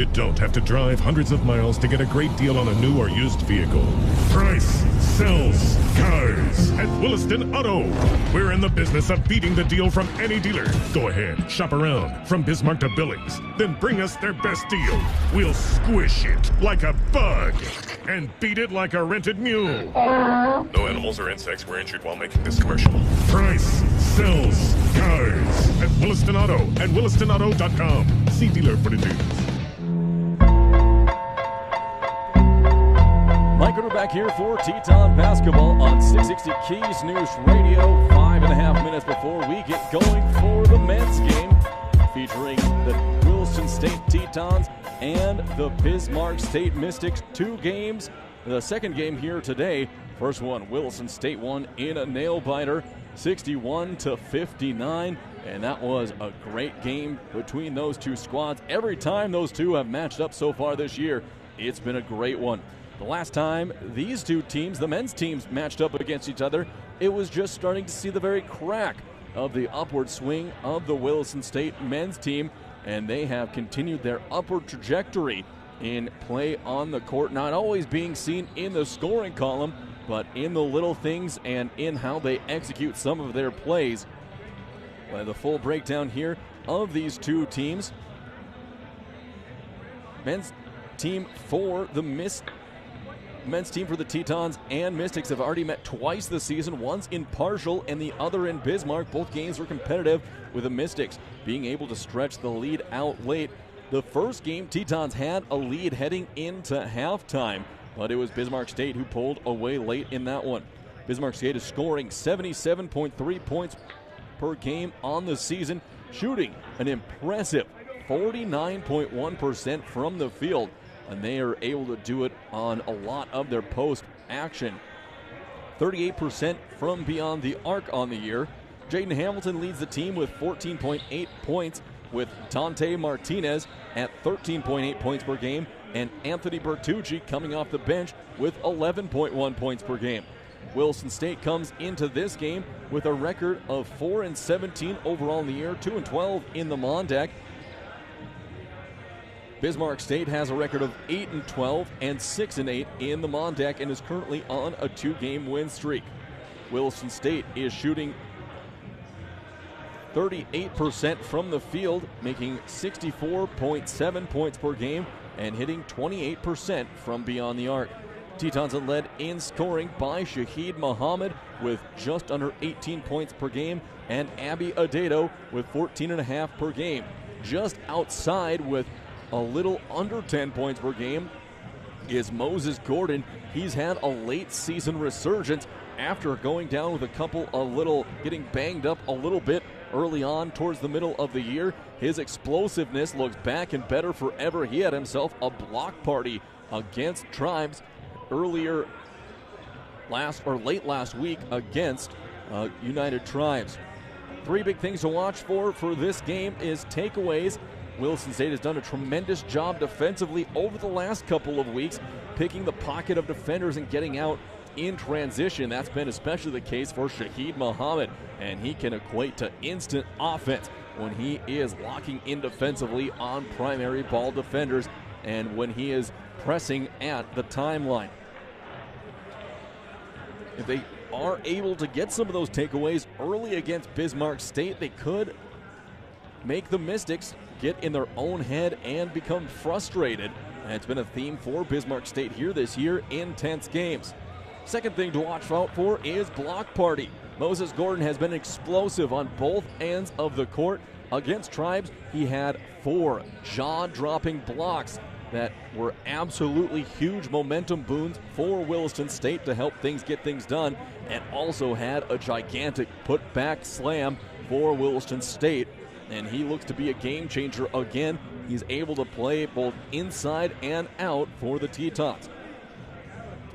You don't have to drive hundreds of miles to get a great deal on a new or used vehicle. Price sells cars at Williston Auto. We're in the business of beating the deal from any dealer. Go ahead, shop around from Bismarck to Billings. Then bring us their best deal. We'll squish it like a bug and beat it like a rented mule. No animals or insects were injured while making this commercial. Price sells cars at Williston Auto and WillistonAuto.com. See dealer for the news. Mike Ritter back here for Teton Basketball on 660 Keys News Radio. 5.5 minutes before we get going for the men's game, featuring the Williston State Tetons and the Bismarck State Mystics. 2 games. The second game here today. First one, Williston State won in a nail-biter, 61-59. And that was a great game between those two squads. Every time those two have matched up so far this year, it's been a great one. The last time these two teams, the men's teams, matched up against each other, it was just starting to see the very crack of the upward swing of the Williston State men's team, and they have continued their upward trajectory in play on the court, not always being seen in the scoring column, but in the little things and in how they execute some of their plays. Well, the full breakdown here of these two teams. Men's team for the men's team for the Tetons and Mystics have already met twice this season, once in Partial and the other in Bismarck. Both games were competitive, with the Mystics being able to stretch the lead out late. The first game, Tetons had a lead heading into halftime, but it was Bismarck State who pulled away late in that one. Bismarck State is scoring 77.3 points per game on the season, shooting an impressive 49.1% from the field. And they are able to do it on a lot of their post action. 38% from beyond the arc on the year. Jaden Hamilton leads the team with 14.8 points, with Dante Martinez at 13.8 points per game, and Anthony Bertucci coming off the bench with 11.1 points per game. Williston State comes into this game with a record of 4-17 overall in the year, 2-12 in the Mondeck. Bismarck State has a record of 8-12 and 6-8 in the Mondeck and is currently on a 2-game win streak. Williston State is shooting 38% from the field, making 64.7 points per game and hitting 28% from beyond the arc. Tetons are led in scoring by Shahid Muhammad with just under 18 points per game, and Abby Adedo with 14.5 per game. Just outside with a little under 10 points per game is Moses Gordon. He's had a late season resurgence after going down with a couple of getting banged up a little bit early on towards the middle of the year. His explosiveness looks back and better forever. He had himself a block party against Tribes late last week against United Tribes. 3 big things to watch for this game is takeaways. Williston State has done a tremendous job defensively over the last couple of weeks, picking the pocket of defenders and getting out in transition. That's been especially the case for Shahid Muhammad, and he can equate to instant offense when he is locking in defensively on primary ball defenders and when he is pressing at the timeline. If they are able to get some of those takeaways early against Bismarck State, they could make the Mystics get in their own head and become frustrated. And it's been a theme for Bismarck State here this year in tense games. Second thing to watch out for is block party. Moses Gordon has been explosive on both ends of the court. Against Tribes, he had 4 jaw-dropping blocks that were absolutely huge momentum boons for Williston State to help get things done, and also had a gigantic put-back slam for Williston State. And he looks to be a game changer again. He's able to play both inside and out for the Tetons.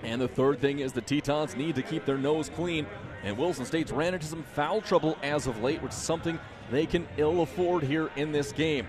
And the third thing is the Tetons need to keep their nose clean. And Williston State's ran into some foul trouble as of late, which is something they can ill afford here in this game.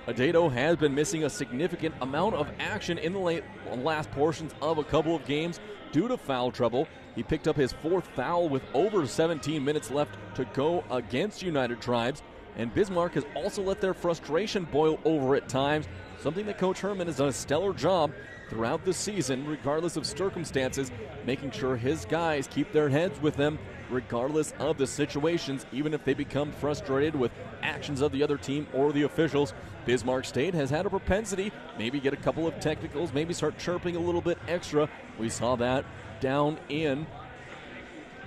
Adedo has been missing a significant amount of action in the last portions of a couple of games due to foul trouble. He picked up his 4th foul with over 17 minutes left to go against United Tribes. And Bismarck has also let their frustration boil over at times, something that Coach Herman has done a stellar job throughout the season, regardless of circumstances, making sure his guys keep their heads with them, regardless of the situations, even if they become frustrated with actions of the other team or the officials. Bismarck State has had a propensity, maybe get a couple of technicals, maybe start chirping a little bit extra. We saw that down in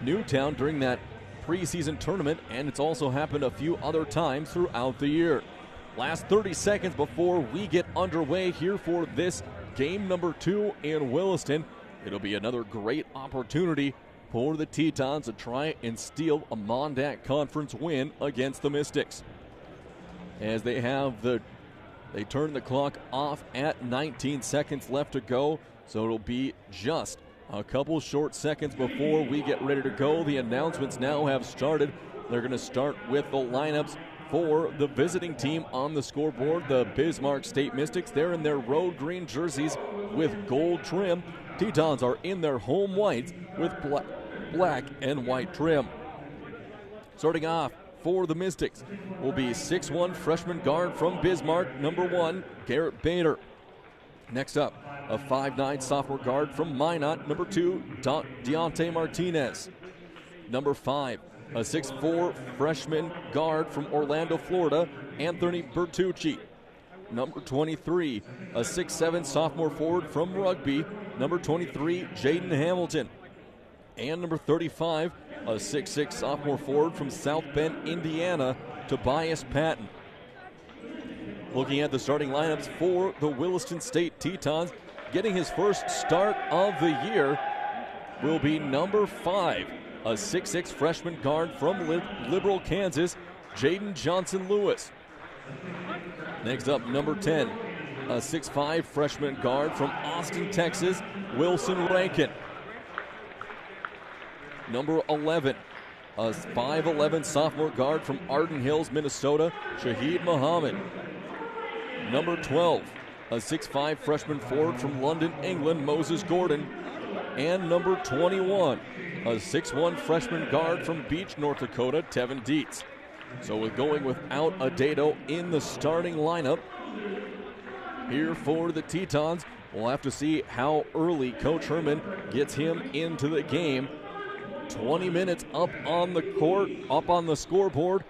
Newtown during that preseason tournament, and it's also happened a few other times throughout the year. Last 30 seconds before we get underway here for this game number 2 in Williston. It'll be another great opportunity for the Tetons to try and steal a Mondac Conference win against the Mystics. As they turn the clock off at 19 seconds left to go, so it'll be just a couple short seconds before we get ready to go. The announcements now have started. They're going to start with the lineups for the visiting team on the scoreboard, the Bismarck State Mystics. They're in their road green jerseys with gold trim. Tetons are in their home whites with black and white trim. Starting off for the Mystics will be 6'1" freshman guard from Bismarck, number 1, Garrett Bader. Next up, a 5'9" sophomore guard from Minot, number 2, Deontay Martinez. Number 5, a 6'4" freshman guard from Orlando, Florida, Anthony Bertucci. Number 23, a 6'7" sophomore forward from Rugby, number 23, Jaden Hamilton. And number 35, a 6'6" sophomore forward from South Bend, Indiana, Tobias Patton. Looking at the starting lineups for the Williston State Tetons, getting his first start of the year will be number 5, a 6'6" freshman guard from Liberal, Kansas, Jaden Johnson-Lewis. Next up, number 10, a 6'5" freshman guard from Austin, Texas, Wilson Rankin. Number 11, a 5'11" sophomore guard from Arden Hills, Minnesota, Shaheed Muhammad. Number 12, a 6'5" freshman forward from London, England, Moses Gordon. And number 21, a 6'1" freshman guard from Beach, North Dakota, Tevin Dietz. So we're going without a Dato in the starting lineup here for the Tetons. We'll have to see how early Coach Herman gets him into the game. 20 minutes up on the court, up on the scoreboard.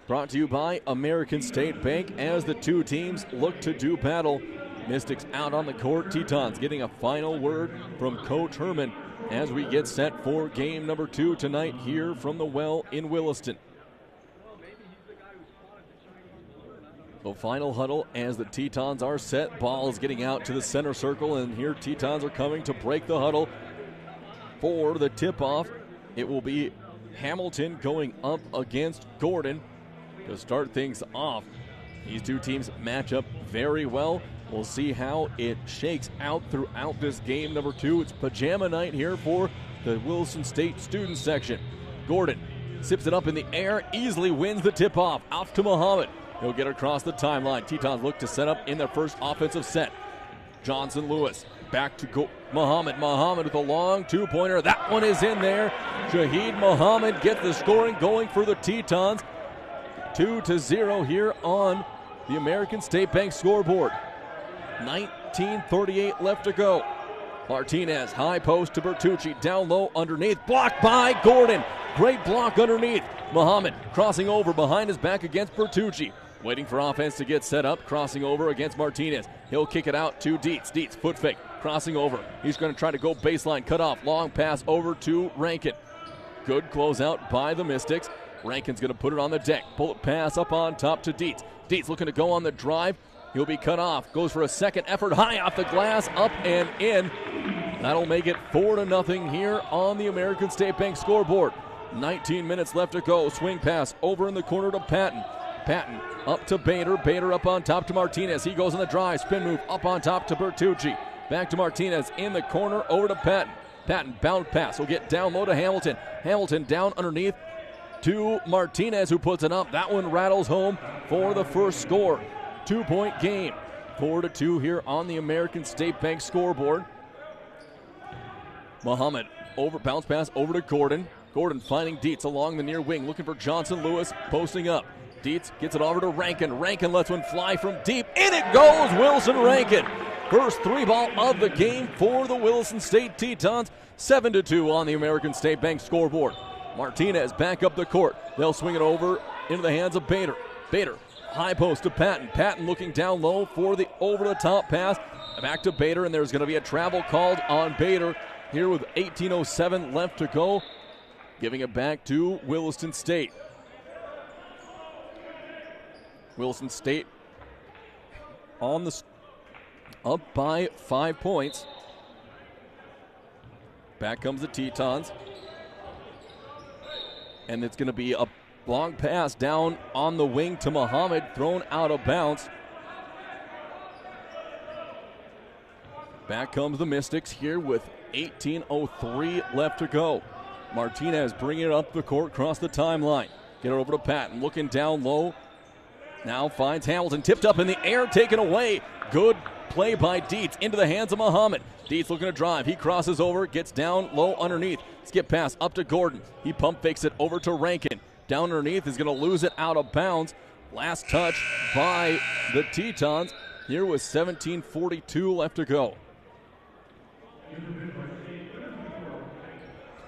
Brought to you by American State Bank as the two teams look to do battle. Mystics out on the court. Tetons getting a final word from Coach Herman as we get set for game number 2 tonight here from the Well in Williston. So final huddle as the Tetons are set. Ball is getting out to the center circle, and here Tetons are coming to break the huddle for the tip-off. It will be Hamilton going up against Gordon to start things off. These two teams match up very well. We'll see how it shakes out throughout this game number 2. It's pajama night here for the Williston State student section. Gordon sips it up in the air, easily wins the tip-off. Off to Muhammad. He'll get across the timeline. Tetons look to set up in their first offensive set. Johnson-Lewis back to Muhammad. Muhammad with a long two-pointer. That one is in there. Shaheed Muhammad gets the scoring going for the Tetons. 2-0 here on the American State Bank scoreboard. 19:38 left to go. Martinez, high post to Bertucci, down low underneath, blocked by Gordon. Great block underneath. Muhammad crossing over behind his back against Bertucci. Waiting for offense to get set up, crossing over against Martinez. He'll kick it out to Dietz. Dietz, foot fake, crossing over. He's going to try to go baseline, cut off, long pass over to Rankin. Good closeout by the Mystics. Rankin's going to put it on the deck. Bullet pass up on top to Dietz. Dietz looking to go on the drive. He'll be cut off. Goes for a second effort. High off the glass. Up and in. That'll make it 4-0 here on the American State Bank scoreboard. 19 minutes left to go. Swing pass over in the corner to Patton. Patton up to Bader. Bader up on top to Martinez. He goes on the drive. Spin move up on top to Bertucci. Back to Martinez in the corner over to Patton. Patton bound pass. Will get down low to Hamilton. Hamilton down underneath to Martinez, who puts it up. That one rattles home for the first score. 2-point game. 4-2 here on the American State Bank scoreboard. Muhammad over, bounce pass over to Gordon. Gordon finding Dietz along the near wing, looking for Johnson-Lewis, posting up. Dietz gets it over to Rankin. Rankin lets one fly from deep. In it goes, Wilson Rankin. First three ball of the game for the Williston State Tetons. 7-2 on the American State Bank scoreboard. Martinez back up the court. They'll swing it over into the hands of Bader. Bader, high post to Patton. Patton looking down low for the over-the-top pass. Back to Bader, and there's going to be a travel called on Bader here with 18:07 left to go. Giving it back to Williston State. Williston State on the up by 5 points. Back comes the Tetons. And it's going to be a long pass down on the wing to Muhammad, thrown out of bounds. Back comes the Mystics here with 18:03 left to go. Martinez bringing it up the court, across the timeline. Get it over to Patton, looking down low. Now finds Hamilton, tipped up in the air, taken away. Good play by Dietz into the hands of Muhammad. Dietz looking to drive. He crosses over, gets down low underneath. Skip pass up to Gordon. He pump fakes it over to Rankin. Down underneath, is going to lose it out of bounds. Last touch by the Tetons. Here with 17:42 left to go.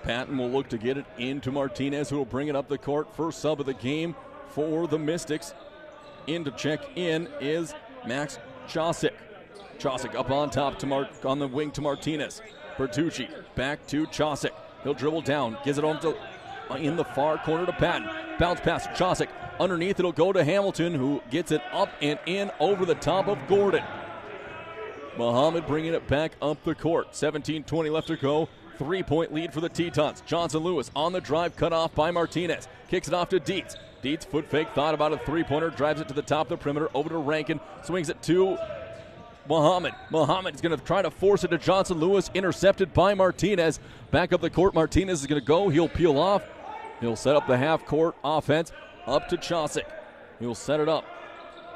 Patton will look to get it into Martinez, who will bring it up the court. First sub of the game for the Mystics. In to check in is Max Chosick. Chosick up on top on the wing to Martinez. Bertucci back to Chosick. He'll dribble down, gives it on to in the far corner to Patton. Bounce pass to Chosick. Underneath, it'll go to Hamilton, who gets it up and in over the top of Gordon. Muhammad bringing it back up the court. 17:20 left to go. 3-point lead for the Tetons. Johnson Lewis on the drive, cut off by Martinez. Kicks it off to Dietz. Dietz, foot fake, thought about a three-pointer, drives it to the top of the perimeter, over to Rankin, swings it to Muhammad. Muhammad is going to try to force it to Johnson Lewis, intercepted by Martinez. Back up the court, Martinez is going to go. He'll peel off. He'll set up the half-court offense up to Chosick. He'll set it up.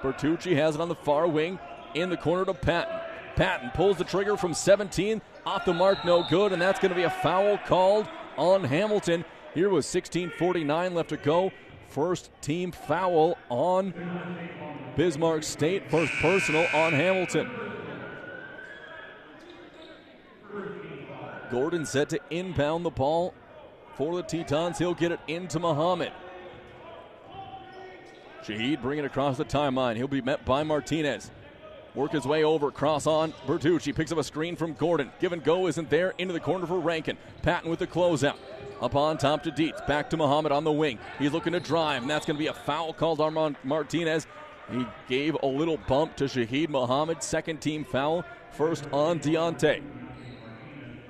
Bertucci has it on the far wing, in the corner to Patton. Patton pulls the trigger from 17, off the mark, no good, and that's going to be a foul called on Hamilton. Here with 16:49 left to go. First team foul on Bismarck State. First personal on Hamilton. Gordon set to inbound the ball for the Tetons. He'll get it into Muhammad. Shaheed bringing it across the timeline. He'll be met by Martinez. Work his way over, cross on Bertucci, picks up a screen from Gordon. Give and go isn't there, into the corner for Rankin. Patton with the closeout. Up on top to Dietz, back to Muhammad on the wing. He's looking to drive, and that's going to be a foul called on Martinez. He gave a little bump to Shaheed Muhammad, second team foul, first on Deontay.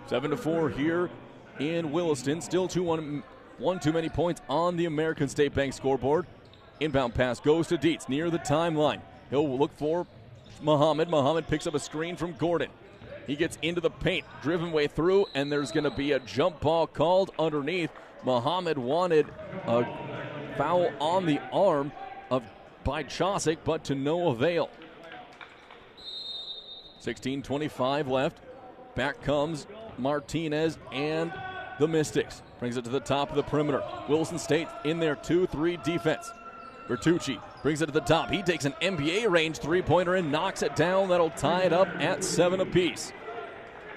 7-4 here in Williston, still 2-1, one too many points on the American State Bank scoreboard. Inbound pass goes to Dietz near the timeline. He'll look for Muhammad. Muhammad picks up a screen from Gordon. He gets into the paint, driven way through, and there's going to be a jump ball called underneath. Muhammad wanted a foul on the arm by Chosick, but to no avail. 16:25 left. Back comes Martinez and the Mystics. Brings it to the top of the perimeter. Williston State in their 2-3 defense. Bertucci brings it to the top. He takes an NBA range three-pointer and knocks it down. That'll tie it up at 7 apiece.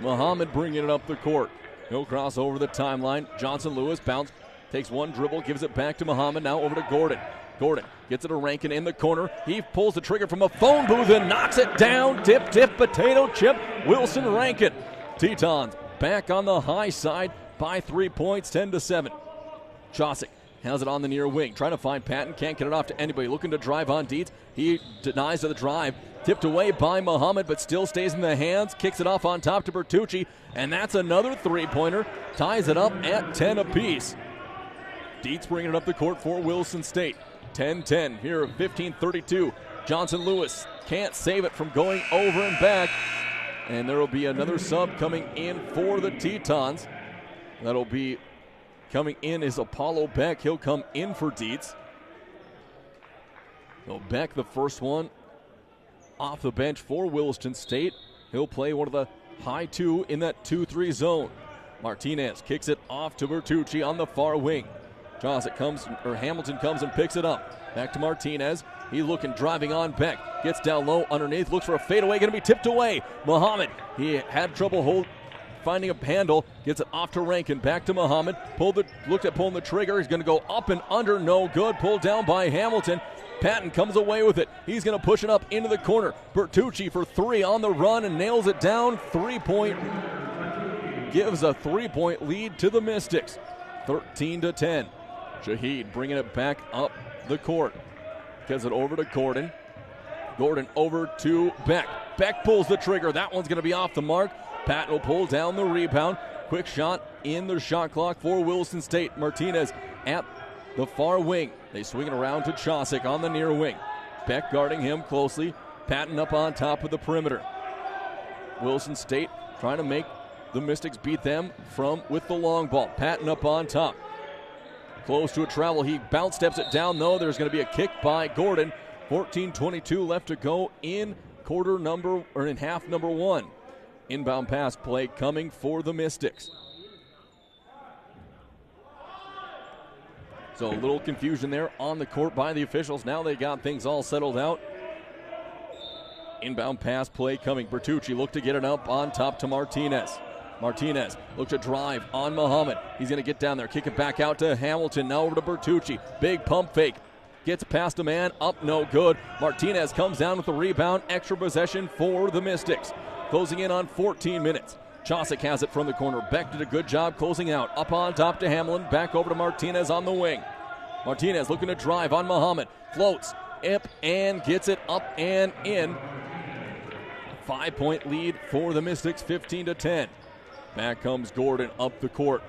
Muhammad bringing it up the court. He'll cross over the timeline. Johnson Lewis bounce, takes one dribble, gives it back to Muhammad. Now over to Gordon. Gordon gets it to Rankin in the corner. He pulls the trigger from a phone booth and knocks it down. Tip, potato chip. Wilson Rankin. Tetons back on the high side by 3 points, 10-7. Chosick has it on the near wing. Trying to find Patton. Can't get it off to anybody. Looking to drive on Dietz. He denies the drive. Tipped away by Muhammad, but still stays in the hands. Kicks it off on top to Bertucci. And that's another three-pointer. Ties it up at 10 apiece. Dietz bringing it up the court for Williston State. 10-10 here, 15:32. Johnson Lewis can't save it from going over and back. And there will be another sub coming in for the Tetons. That'll be coming in is Apollo Beck. He'll come in for Dietz. So Beck, the first one off the bench for Williston State. He'll play one of the high two in that 2-3 zone. Martinez kicks it off to Bertucci on the far wing. Hamilton comes and picks it up. Back to Martinez. He's looking, driving on Beck. Gets down low underneath, looks for a fadeaway, going to be tipped away. Muhammad, he had trouble finding a handle, gets it off to Rankin. Back to Muhammad. Looked at pulling the trigger. He's going to go up and under, no good. Pulled down by Hamilton. Patton comes away with it. He's going to push it up into the corner. Bertucci for three on the run and nails it down. 3-point. Gives a 3-point lead to the Mystics. 13-10. Shaheed bringing it back up the court. Gets it over to Gordon. Gordon over to Beck. Beck pulls the trigger. That one's going to be off the mark. Patton will pull down the rebound. Quick shot in the shot clock for Williston State. Martinez at the far wing. They swing it around to Chosick on the near wing. Beck guarding him closely. Patton up on top of the perimeter. Williston State trying to make the Mystics beat them with the long ball. Patton up on top. Close to a travel. He bounce steps it down, though. There's going to be a kick by Gordon. 14:22 left to go in half number one. Inbound pass play coming for the Mystics. So a little confusion there on the court by the officials. Now they got things all settled out. Inbound pass play coming. Bertucci looked to get it up on top to Martinez. Martinez looked to drive on Muhammad. He's going to get down there, kick it back out to Hamilton. Now over to Bertucci. Big pump fake. Gets past a man, up no good. Martinez comes down with the rebound. Extra possession for the Mystics. Closing in on 14 minutes. Chosick has it from the corner. Beck did a good job closing out. Up on top to Hamlin. Back over to Martinez on the wing. Martinez looking to drive on Muhammad. Floats up and gets it up and in. 5-point lead for the Mystics, 15-10. Back comes Gordon up the court.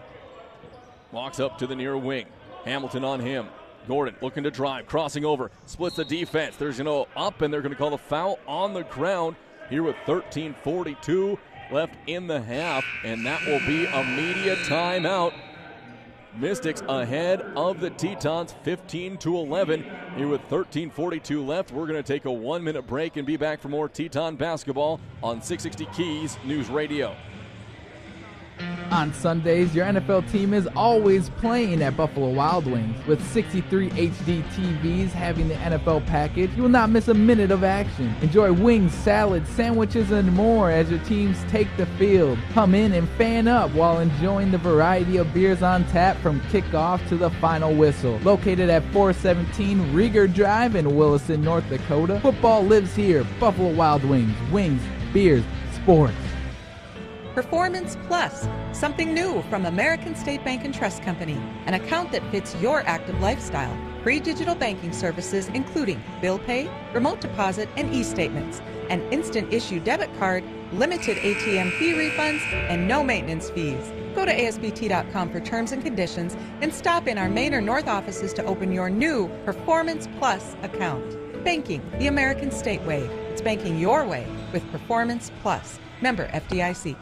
Walks up to the near wing. Hamilton on him. Gordon looking to drive, crossing over, splits the defense. There's up, and they're going to call the foul on the ground here with 13:42 left in the half, and that will be a media timeout. Mystics ahead of the Tetons, 15-11. Here with 13:42 left, we're going to take a 1-minute break and be back for more Teton basketball on 660 Keys News Radio. On Sundays, your NFL team is always playing at Buffalo Wild Wings. With 63 HD TVs having the NFL package, you will not miss a minute of action. Enjoy wings, salads, sandwiches, and more as your teams take the field. Come in and fan up while enjoying the variety of beers on tap from kickoff to the final whistle. Located at 417 Rieger Drive in Williston, North Dakota, football lives here. Buffalo Wild Wings. Wings, beers, sports. Performance Plus, something new from American State Bank and Trust Company, an account that fits your active lifestyle. Free digital banking services including bill pay, remote deposit, and e-statements, an instant issue debit card, limited ATM fee refunds, and no maintenance fees. Go to ASBT.com for terms and conditions and stop in our Main or North offices to open your new Performance Plus account. Banking the American State way. It's banking your way with Performance Plus. Member FDIC.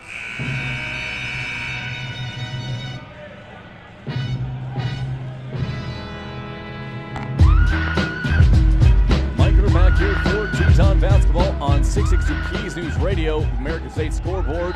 Mike and back here for Teton basketball on 660 Keys News Radio. American State scoreboard.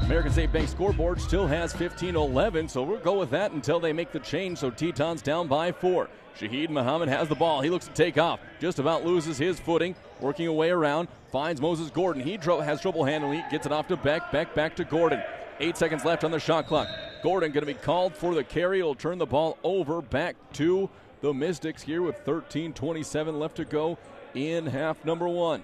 American State Bank scoreboard still has 15-11, so we'll go with that until they make the change. So Teton's down by 4. Shaheed Muhammad has the ball. He looks to take off. Just about loses his footing. Working away around. Finds Moses Gordon. He has trouble handling it. Gets it off to Beck. Beck back to Gordon. 8 seconds left on the shot clock. Gordon going to be called for the carry. He'll turn the ball over back to the Mystics here with 13:27 left to go in half number one.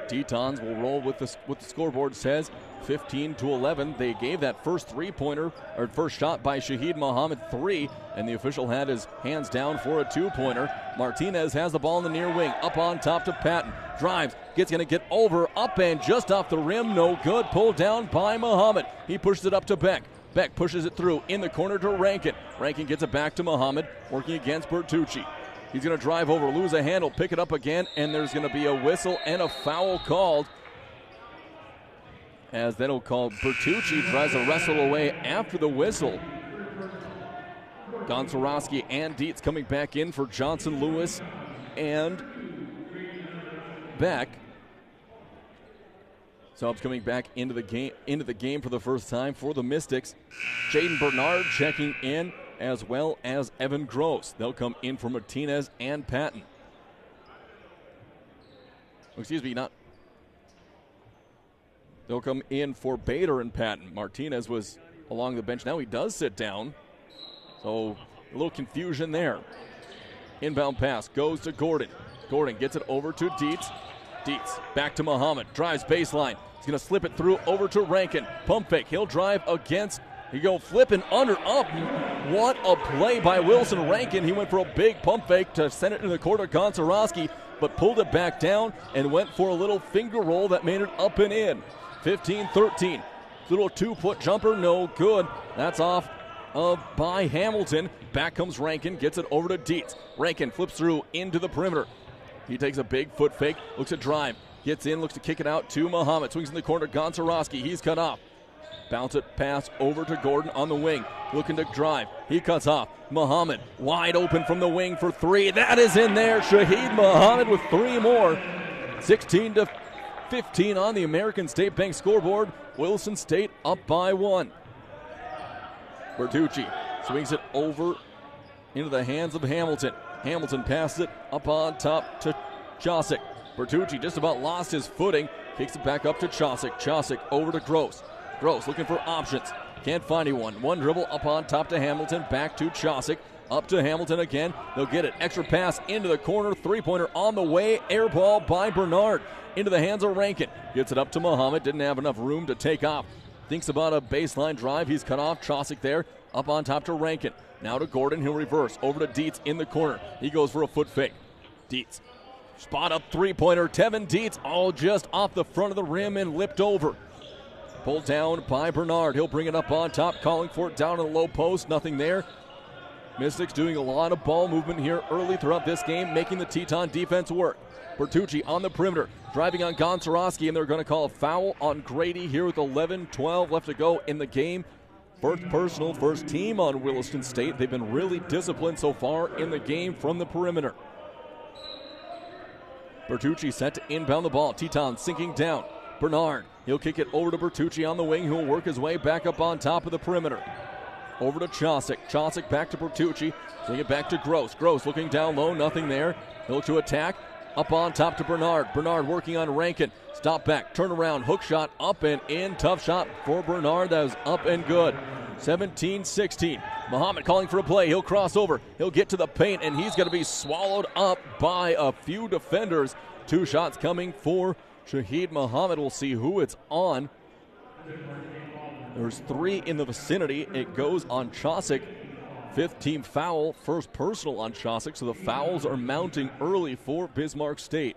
Tetons will roll with what the scoreboard says. 15-11. They gave that first three-pointer, or first shot by Shaheed Muhammad 3, and the official had his hands down for a two-pointer. Martinez has the ball in the near wing, up on top to Patton. Drives, going to get over, up and just off the rim, no good. Pulled down by Muhammad. He pushes it up to Beck. Beck pushes it through in the corner to Rankin. Rankin gets it back to Muhammad, working against Bertucci. He's going to drive over, lose a handle, pick it up again, and there's going to be a whistle and a foul called. As then he'll call Bertucci, tries to wrestle away after the whistle. Gonzarowski and Dietz coming back in for Johnson, Lewis, and Beck. Subs coming back into the game for the first time for the Mystics. Jaden Bernard checking in as well as Evan Gross. They'll come in for Martinez and Patton. Excuse me, not. They'll come in for Bader and Patton. Martinez was along the bench. Now he does sit down. So a little confusion there. Inbound pass goes to Gordon. Gordon gets it over to Dietz. Dietz back to Muhammad. Drives baseline. He's going to slip it through over to Rankin. Pump fake. He'll drive against. He go flipping under up. What a play by Wilson Rankin. He went for a big pump fake to send it into the court of Gonczarowski, but pulled it back down and went for a little finger roll that made it up and in. 15-13. Little 2-foot jumper, no good. That's off by Hamilton. Back comes Rankin, gets it over to Dietz. Rankin flips through into the perimeter. He takes a big foot fake, looks to drive, gets in, looks to kick it out to Muhammad. Swings in the corner, Gonczarowski. He's cut off. Bounce it pass over to Gordon on the wing. Looking to drive. He cuts off. Muhammad wide open from the wing for three. That is in there. Shaheed Muhammad with three more. 16-15 on the American State Bank scoreboard. Williston State up by one. Bertucci swings it over into the hands of Hamilton. Hamilton passes it up on top to Chosick. Bertucci just about lost his footing. Kicks it back up to Chosick. Chosick over to Gross. Gross looking for options. Can't find anyone. One dribble up on top to Hamilton. Back to Chosick. Up to Hamilton again. They'll get it. Extra pass into the corner. Three-pointer on the way. Air ball by Bernard. Into the hands of Rankin. Gets it up to Muhammad. Didn't have enough room to take off. Thinks about a baseline drive. He's cut off. Chosick there. Up on top to Rankin. Now to Gordon. He'll reverse. Over to Dietz in the corner. He goes for a foot fake. Dietz. Spot up three-pointer. Tevin Dietz all just off the front of the rim and lipped over. Pulled down by Bernard. He'll bring it up on top, calling for it down in the low post. Nothing there. Mystics doing a lot of ball movement here early throughout this game, making the Teton defense work. Bertucci on the perimeter, driving on Gonczarowski, and they're going to call a foul on Grady here with 11-12 left to go in the game. First personal, first team on Williston State. They've been really disciplined so far in the game from the perimeter. Bertucci set to inbound the ball. Teton sinking down. Bernard, he'll kick it over to Bertucci on the wing, who'll work his way back up on top of the perimeter. Over to Chosick. Chosick back to Bertucci. Bring it back to Gross. Gross looking down low, nothing there. He'll look to attack. Up on top to Bernard. Bernard working on Rankin. Stop back, turn around, hook shot, up and in. Tough shot for Bernard. That was up and good. 17-16. Muhammad calling for a play. He'll cross over. He'll get to the paint, and he's going to be swallowed up by a few defenders. Two shots coming for Shaheed Muhammad. We'll see who it's on. There's three in the vicinity. It goes on Chosick. Fifth team foul, first personal on Chosick, so the fouls are mounting early for Bismarck State.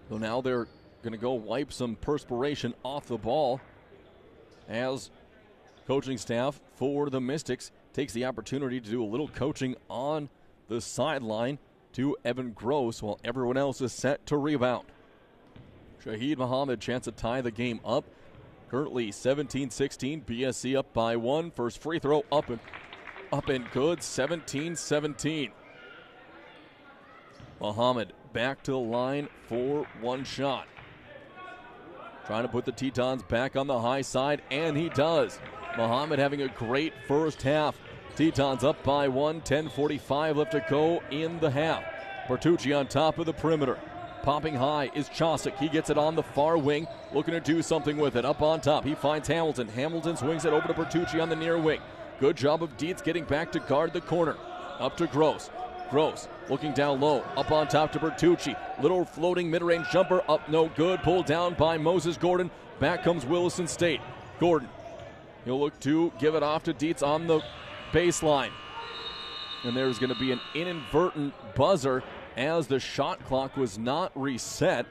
So now they're going to go wipe some perspiration off the ball as coaching staff for the Mystics takes the opportunity to do a little coaching on the sideline to Evan Gross while everyone else is set to rebound. Shaheed Muhammad chance to tie the game up. Currently 17-16, BSC up by one. First free throw up and good, 17-17. Muhammad back to the line for one shot. Trying to put the Tetons back on the high side, and he does. Muhammad having a great first half. Tetons up by one, 10:45 left to go in the half. Bertucci on top of the perimeter. Popping high is Chosick. He gets it on the far wing, looking to do something with it. Up on top, he finds Hamilton. Hamilton swings it over to Bertucci on the near wing. Good job of Dietz getting back to guard the corner. Up to Gross. Gross looking down low. Up on top to Bertucci. Little floating mid-range jumper. Up no good. Pulled down by Moses Gordon. Back comes Williston State. Gordon. He'll look to give it off to Dietz on the baseline. And there's going to be an inadvertent buzzer as the shot clock was not reset.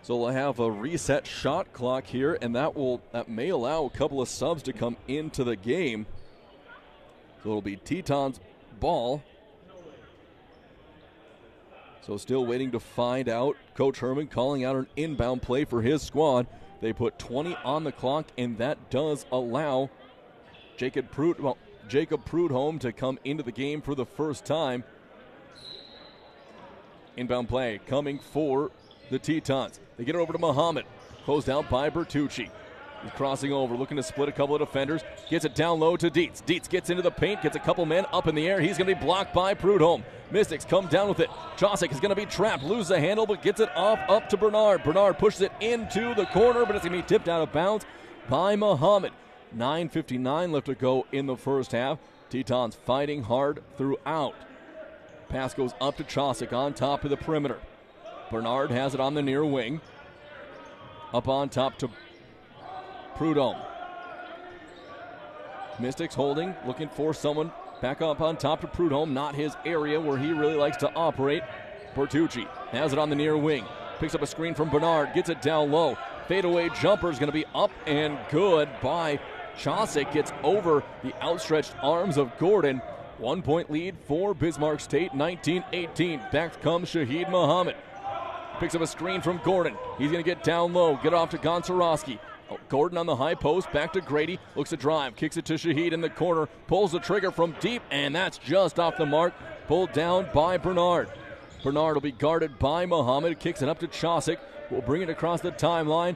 So we'll have a reset shot clock here, and that may allow a couple of subs to come into the game. So it'll be Teton's ball. So still waiting to find out. Coach Herman calling out an inbound play for his squad. They put 20 on the clock, and that does allow Jacob Prudhomme to come into the game for the first time. Inbound play coming for the Tetons. They get it over to Muhammad. Closed out by Bertucci. He's crossing over, looking to split a couple of defenders. Gets it down low to Dietz. Dietz gets into the paint, gets a couple men up in the air. He's going to be blocked by Prudhomme. Mystics come down with it. Chosick is going to be trapped, loses the handle, but gets it off up to Bernard. Bernard pushes it into the corner, but it's going to be tipped out of bounds by Muhammad. 9:59 left to go in the first half. Tetons fighting hard throughout. Pass goes up to Chosick on top of the perimeter. Bernard has it on the near wing. Up on top to Prudhomme. Mystics holding, looking for someone back up on top to Prudhomme. Not his area where he really likes to operate. Bertucci has it on the near wing. Picks up a screen from Bernard, gets it down low. Fadeaway jumper is going to be up and good by Chosick. Gets over the outstretched arms of Gordon. 1 point lead for Bismarck State, 19-18. Back comes Shahid Muhammad. Picks up a screen from Gordon. He's going to get down low, get off to Gonczarowski. Gordon on the high post, back to Grady, looks to drive, kicks it to Shahid in the corner, pulls the trigger from deep, and that's just off the mark, pulled down by Bernard. Bernard will be guarded by Muhammad, kicks it up to Chosick, will bring it across the timeline.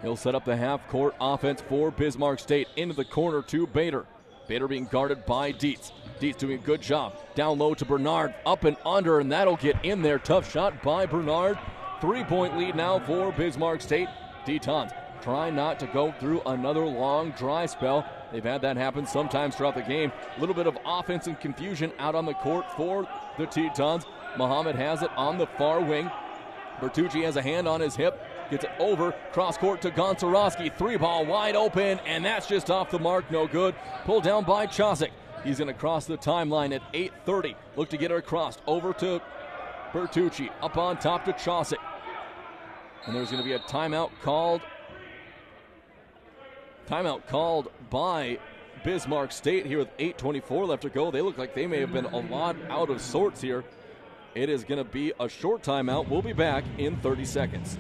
He'll set up the half-court offense for Bismarck State, into the corner to Bader. Bader being guarded by Dietz. Dietz doing a good job, down low to Bernard, up and under, and that'll get in there. Tough shot by Bernard. 3 point lead now for Bismarck State. Tetons try not to go through another long dry spell. They've had that happen sometimes throughout the game. A little bit of offense and confusion out on the court for the Tetons. Muhammad has it on the far wing. Bertucci has a hand on his hip. Gets it over, cross court to Gonczarowski. 3-ball wide open, and that's just off the mark, no good. Pulled down by Chosick. He's going to cross the timeline at 8:30. Look to get it across over to Bertucci. Up on top to Chosick. And there's going to be a timeout called. Timeout called by Bismarck State here with 8:24 left to go. They look like they may have been a lot out of sorts here. It is going to be a short timeout. We'll be back in 30 seconds.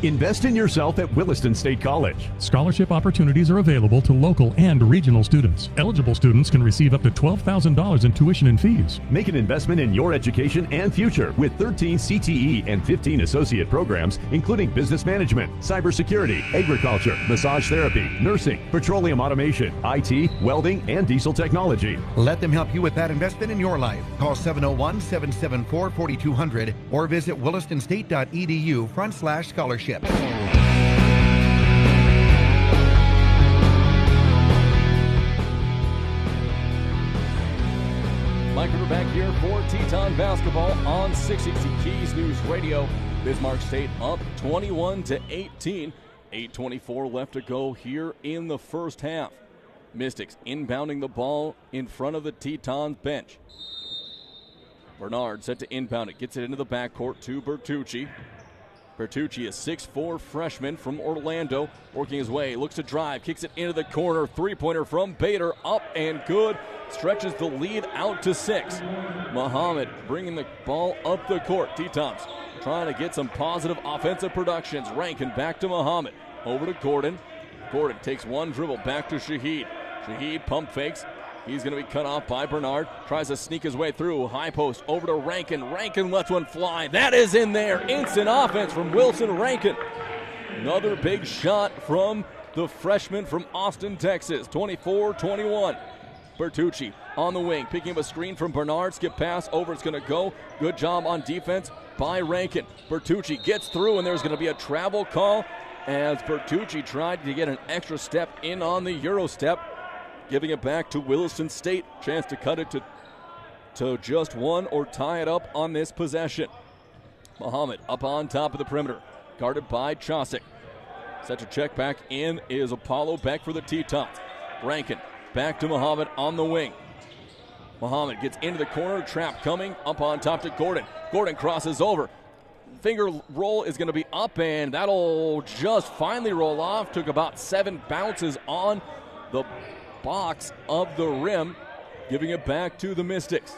Invest in yourself at Williston State College. Scholarship opportunities are available to local and regional students. Eligible students can receive up to $12,000 in tuition and fees. Make an investment in your education and future with 13 CTE and 15 associate programs, including business management, cybersecurity, agriculture, massage therapy, nursing, petroleum automation, IT, welding, and diesel technology. Let them help you with that investment in your life. Call 701-774-4200 or visit willistonstate.edu/scholarship. Mike River back here for Teton basketball on 660 Keys News Radio. Bismarck State up 21-18. 8:24 left to go here in the first half. Mystics inbounding the ball in front of the Tetons bench. Bernard set to inbound it. Gets it into the backcourt to Bertucci. Bertucci, a 6'4 freshman from Orlando, working his way, looks to drive, kicks it into the corner, three-pointer from Bader, up and good, stretches the lead out to 6. Muhammad bringing the ball up the court. Tetons trying to get some positive offensive productions. Rankin back to Muhammad, over to Gordon. Gordon takes one dribble back to Shahid. Shahid pump fakes. He's going to be cut off by Bernard. Tries to sneak his way through. High post over to Rankin. Rankin lets one fly. That is in there. Instant offense from Wilson Rankin. Another big shot from the freshman from Austin, Texas. 24-21. Bertucci on the wing. Picking up a screen from Bernard. Skip pass over. It's going to go. Good job on defense by Rankin. Bertucci gets through, and there's going to be a travel call as Bertucci tried to get an extra step in on the Euro step. Giving it back to Williston State. Chance to cut it to just one or tie it up on this possession. Muhammad up on top of the perimeter. Guarded by Chosick. Set to check back in is Apollo back for the Tetons. Rankin back to Muhammad on the wing. Muhammad gets into the corner. Trap coming up on top to Gordon. Gordon crosses over. Finger roll is going to be up, and that'll just finally roll off. Took about 7 bounces on the box of the rim, giving it back to the Mystics.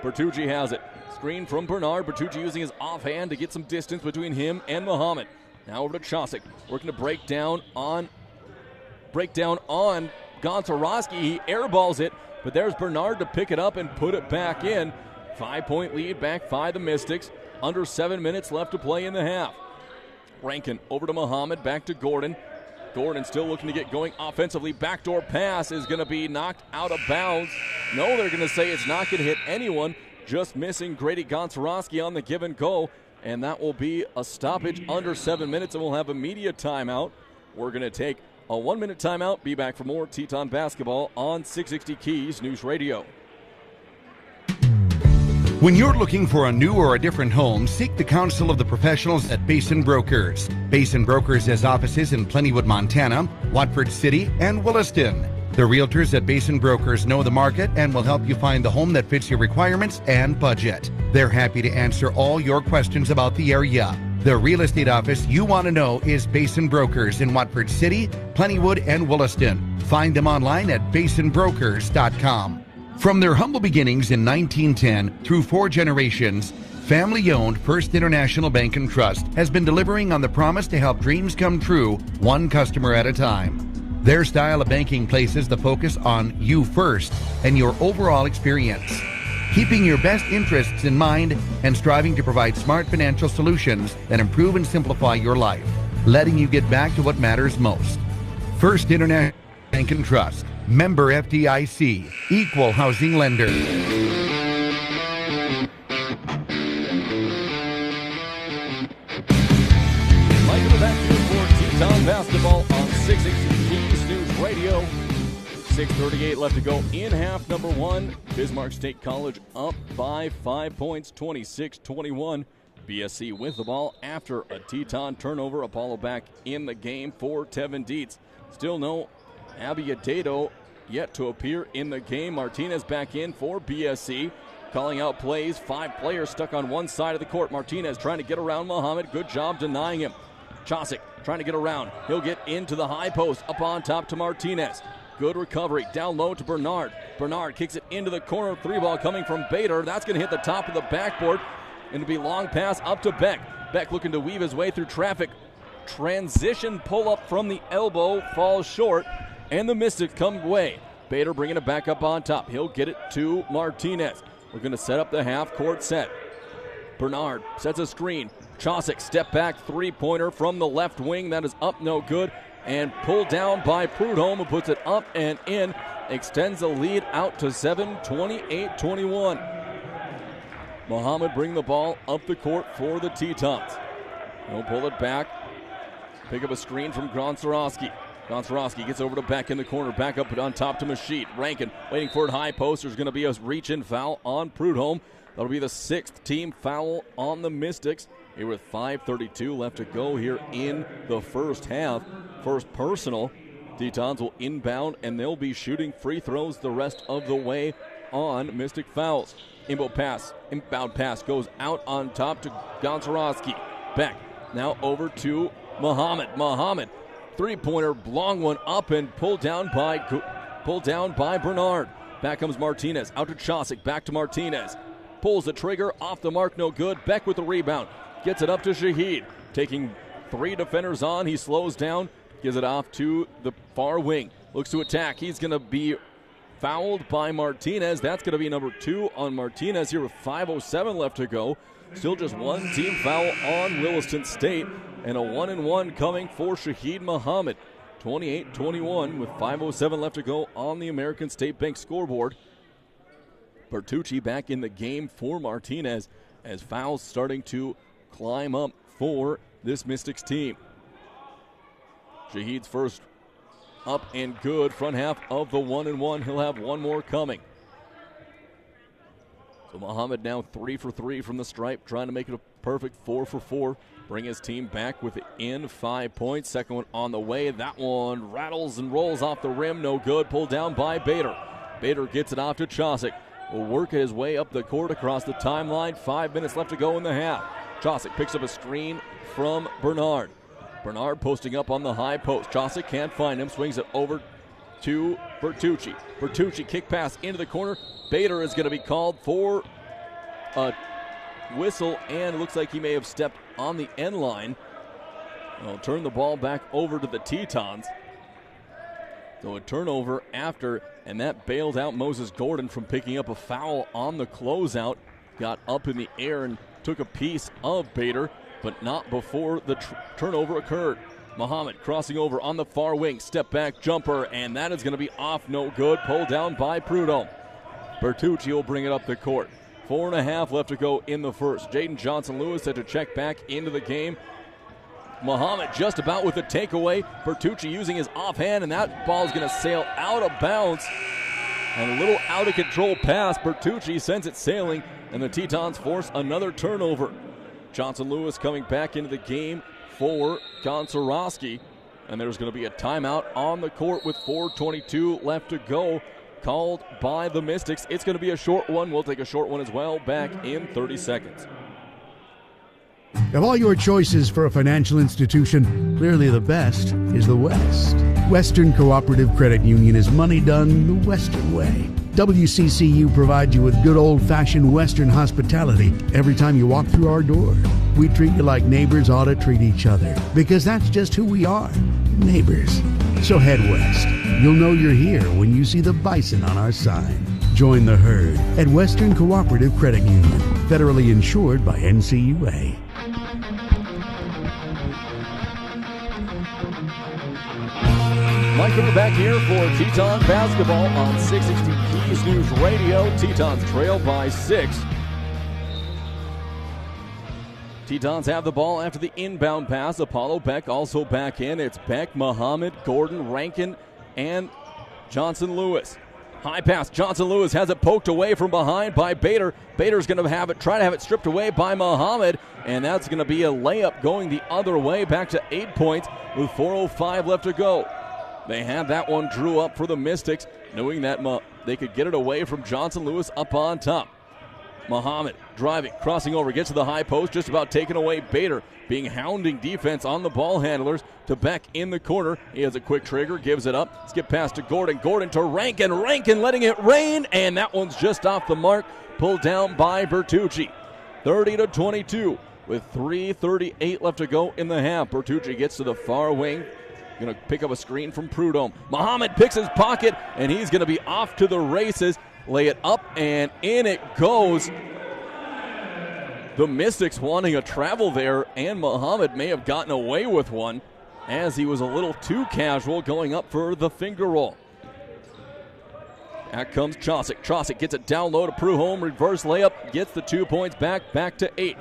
Bertucci has it. Screen from Bernard. Bertucci using his offhand to get some distance between him and Muhammad. Now over to Chosick, working to break down on Gonczarowski. He airballs it, but there's Bernard to pick it up and put it back in. 5-point lead back by the Mystics. Under 7 minutes left to play in the half. Rankin over to Muhammad, back to Gordon. Gordon still looking to get going offensively. Backdoor pass is going to be knocked out of bounds. No, they're going to say it's not going to hit anyone. Just missing Grady Gonczarowski on the give and go. And that will be a stoppage under 7 minutes, and we'll have a media timeout. We're going to take a 1 minute timeout. Be back for more Teton basketball on 660 Keys News Radio. When you're looking for a new or a different home, seek the counsel of the professionals at Basin Brokers. Basin Brokers has offices in Plentywood, Montana, Watford City, and Williston. The realtors at Basin Brokers know the market and will help you find the home that fits your requirements and budget. They're happy to answer all your questions about the area. The real estate office you want to know is Basin Brokers in Watford City, Plentywood, and Williston. Find them online at basinbrokers.com. From their humble beginnings in 1910 through 4 generations, family-owned First International Bank and Trust has been delivering on the promise to help dreams come true, one customer at a time. Their style of banking places the focus on you first and your overall experience, keeping your best interests in mind and striving to provide smart financial solutions that improve and simplify your life, letting you get back to what matters most. First International Bank and Trust. Member FDIC, Equal Housing Lender. Welcome back to Teton basketball on 660 Keys News Radio. 6:38 left to go in half number 1. Bismarck State College up by 5 points, 26-21. BSC with the ball after a Teton turnover. Apollo back in the game for Tevin Dietz. Still no Abby Adedo yet to appear in the game. Martinez back in for BSC. Calling out plays. 5 players stuck on one side of the court. Martinez trying to get around Muhammad. Good job denying him. Chosick trying to get around. He'll get into the high post. Up on top to Martinez. Good recovery. Down low to Bernard. Bernard kicks it into the corner. 3 ball coming from Bader. That's going to hit the top of the backboard. And it'll be long pass up to Beck. Beck looking to weave his way through traffic. Transition pull up from the elbow. Falls short. And the Mystics come away. Bader bringing it back up on top. He'll get it to Martinez. We're going to set up the half-court set. Bernard sets a screen. Chosick step back three-pointer from the left wing. That is up, no good. And pulled down by Prudhomme, who puts it up and in. Extends the lead out to 7, 28-21. Muhammad bring the ball up the court for the Tetons. He'll pull it back. Pick up a screen from Gonczarowski. Gonczarowski gets over to Beck in the corner. Back up on top to Masheed. Rankin waiting for it high post. There's going to be a reach-in foul on Prudhomme. That'll be the 6th team foul on the Mystics. Here with 5:32 left to go here in the first half. First personal. Tetons will inbound, and they'll be shooting free throws the rest of the way on Mystic fouls. Inbound pass goes out on top to Gonczarowski. Beck now over to Muhammad. Muhammad, three-pointer, long one up and pulled down by Bernard. Back comes Martinez, out to Chosick, back to Martinez. Pulls the trigger, off the mark, no good. Beck with the rebound, gets it up to Shaheed. Taking 3 defenders on, he slows down, gives it off to the far wing. Looks to attack, he's going to be fouled by Martinez. That's going to be number 2 on Martinez here with 5:07 left to go. Still just 1 team foul on Williston State, and a 1-and-1 coming for Shaheed Muhammad. 28-21 with 5:07 left to go on the American State Bank scoreboard. Bertucci back in the game for Martinez as fouls starting to climb up for this Mystics team. Shaheed's first up and good. Front half of the 1-and-1. He'll have 1 more coming. So Muhammad now 3 for 3 from the stripe, trying to make it a perfect 4 for 4. Bring his team back within 5 points. Second one on the way. That one rattles and rolls off the rim. No good. Pulled down by Bader. Bader gets it off to Chosick. Will work his way up the court across the timeline. 5 minutes left to go in the half. Chosick picks up a screen from Bernard. Bernard posting up on the high post. Chosick can't find him. Swings it over to Bertucci. Bertucci kick pass into the corner. Bader is going to be called for a whistle, and it looks like he may have stepped on the end line. They'll turn the ball back over to the Tetons. So a turnover after, and that bailed out Moses Gordon from picking up a foul on the closeout. Got up in the air and took a piece of Bader, but not before the turnover occurred. Muhammad crossing over on the far wing, step back jumper, and that is going to be off, no good, pulled down by Prudhomme. Bertucci will bring it up the court. 4.5 left to go in the first. Jaden Johnson-Lewis had to check back into the game. Muhammad just about with a takeaway. Bertucci using his offhand, and that ball is going to sail out of bounds. And a little out of control pass. Bertucci sends it sailing, and the Tetons force another turnover. Johnson-Lewis coming back into the game for Gonczarowski. And there's going to be a timeout on the court with 4:22 left to go, called by the Mystics. It's going to be a short one. We'll take a short one as well, back in 30 seconds. Of all your choices for a financial institution, clearly the best is the West. Western Cooperative Credit Union is money done the Western way. WCCU provides you with good old-fashioned Western hospitality every time you walk through our door. We treat you like neighbors ought to treat each other, because that's just who we are, neighbors. So head west. You'll know you're here when you see the bison on our sign. Join the herd at Western Cooperative Credit Union, federally insured by NCUA. Mike River back here for Teton basketball on 660 Keys News Radio. Tetons trail by 6. Tetons have the ball after the inbound pass. Apollo Beck also back in. It's Beck, Muhammad, Gordon, Rankin, and Johnson-Lewis. High pass. Johnson-Lewis has it poked away from behind by Bader. Bader's going to try to have it stripped away by Muhammad, and that's going to be a layup going the other way, back to 8 points with 4:05 left to go. They had that one drew up for the Mystics, knowing that they could get it away from Johnson-Lewis up on top. Muhammad driving, crossing over, gets to the high post, just about taking away Bader, being hounding defense on the ball handlers to Beck in the corner. He has a quick trigger, gives it up, skip pass to Gordon, Gordon to Rankin, Rankin letting it rain, and that one's just off the mark, pulled down by Bertucci. 30-22 with 3:38 left to go in the half. Bertucci gets to the far wing, going to pick up a screen from Prudhomme. Muhammad picks his pocket, and he's going to be off to the races. Lay it up, and in it goes. The Mystics wanting a travel there, and Muhammad may have gotten away with one as he was a little too casual going up for the finger roll. Back comes Chaucic. Chaucic gets it down low to Prudhomme. Reverse layup, gets the 2 points back to 8.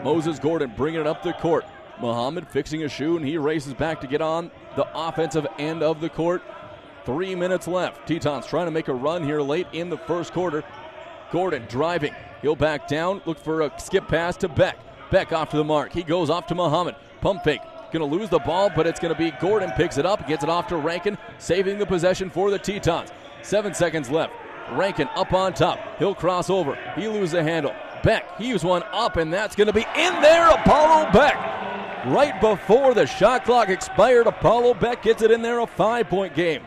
Moses Gordon bringing it up the court. Muhammad fixing a shoe, and he races back to get on the offensive end of the court. 3 minutes left. Tetons trying to make a run here late in the first quarter. Gordon driving. He'll back down, look for a skip pass to Beck. Beck off to the mark. He goes off to Muhammad. Pump fake. Going to lose the ball, but it's going to be Gordon picks it up, gets it off to Rankin, saving the possession for the Tetons. 7 seconds left. Rankin up on top. He'll cross over. He loses the handle. Beck heaves one up, and that's going to be in there. Apollo Beck. Right before the shot clock expired, Apollo Beck gets it in there, a 5-point game.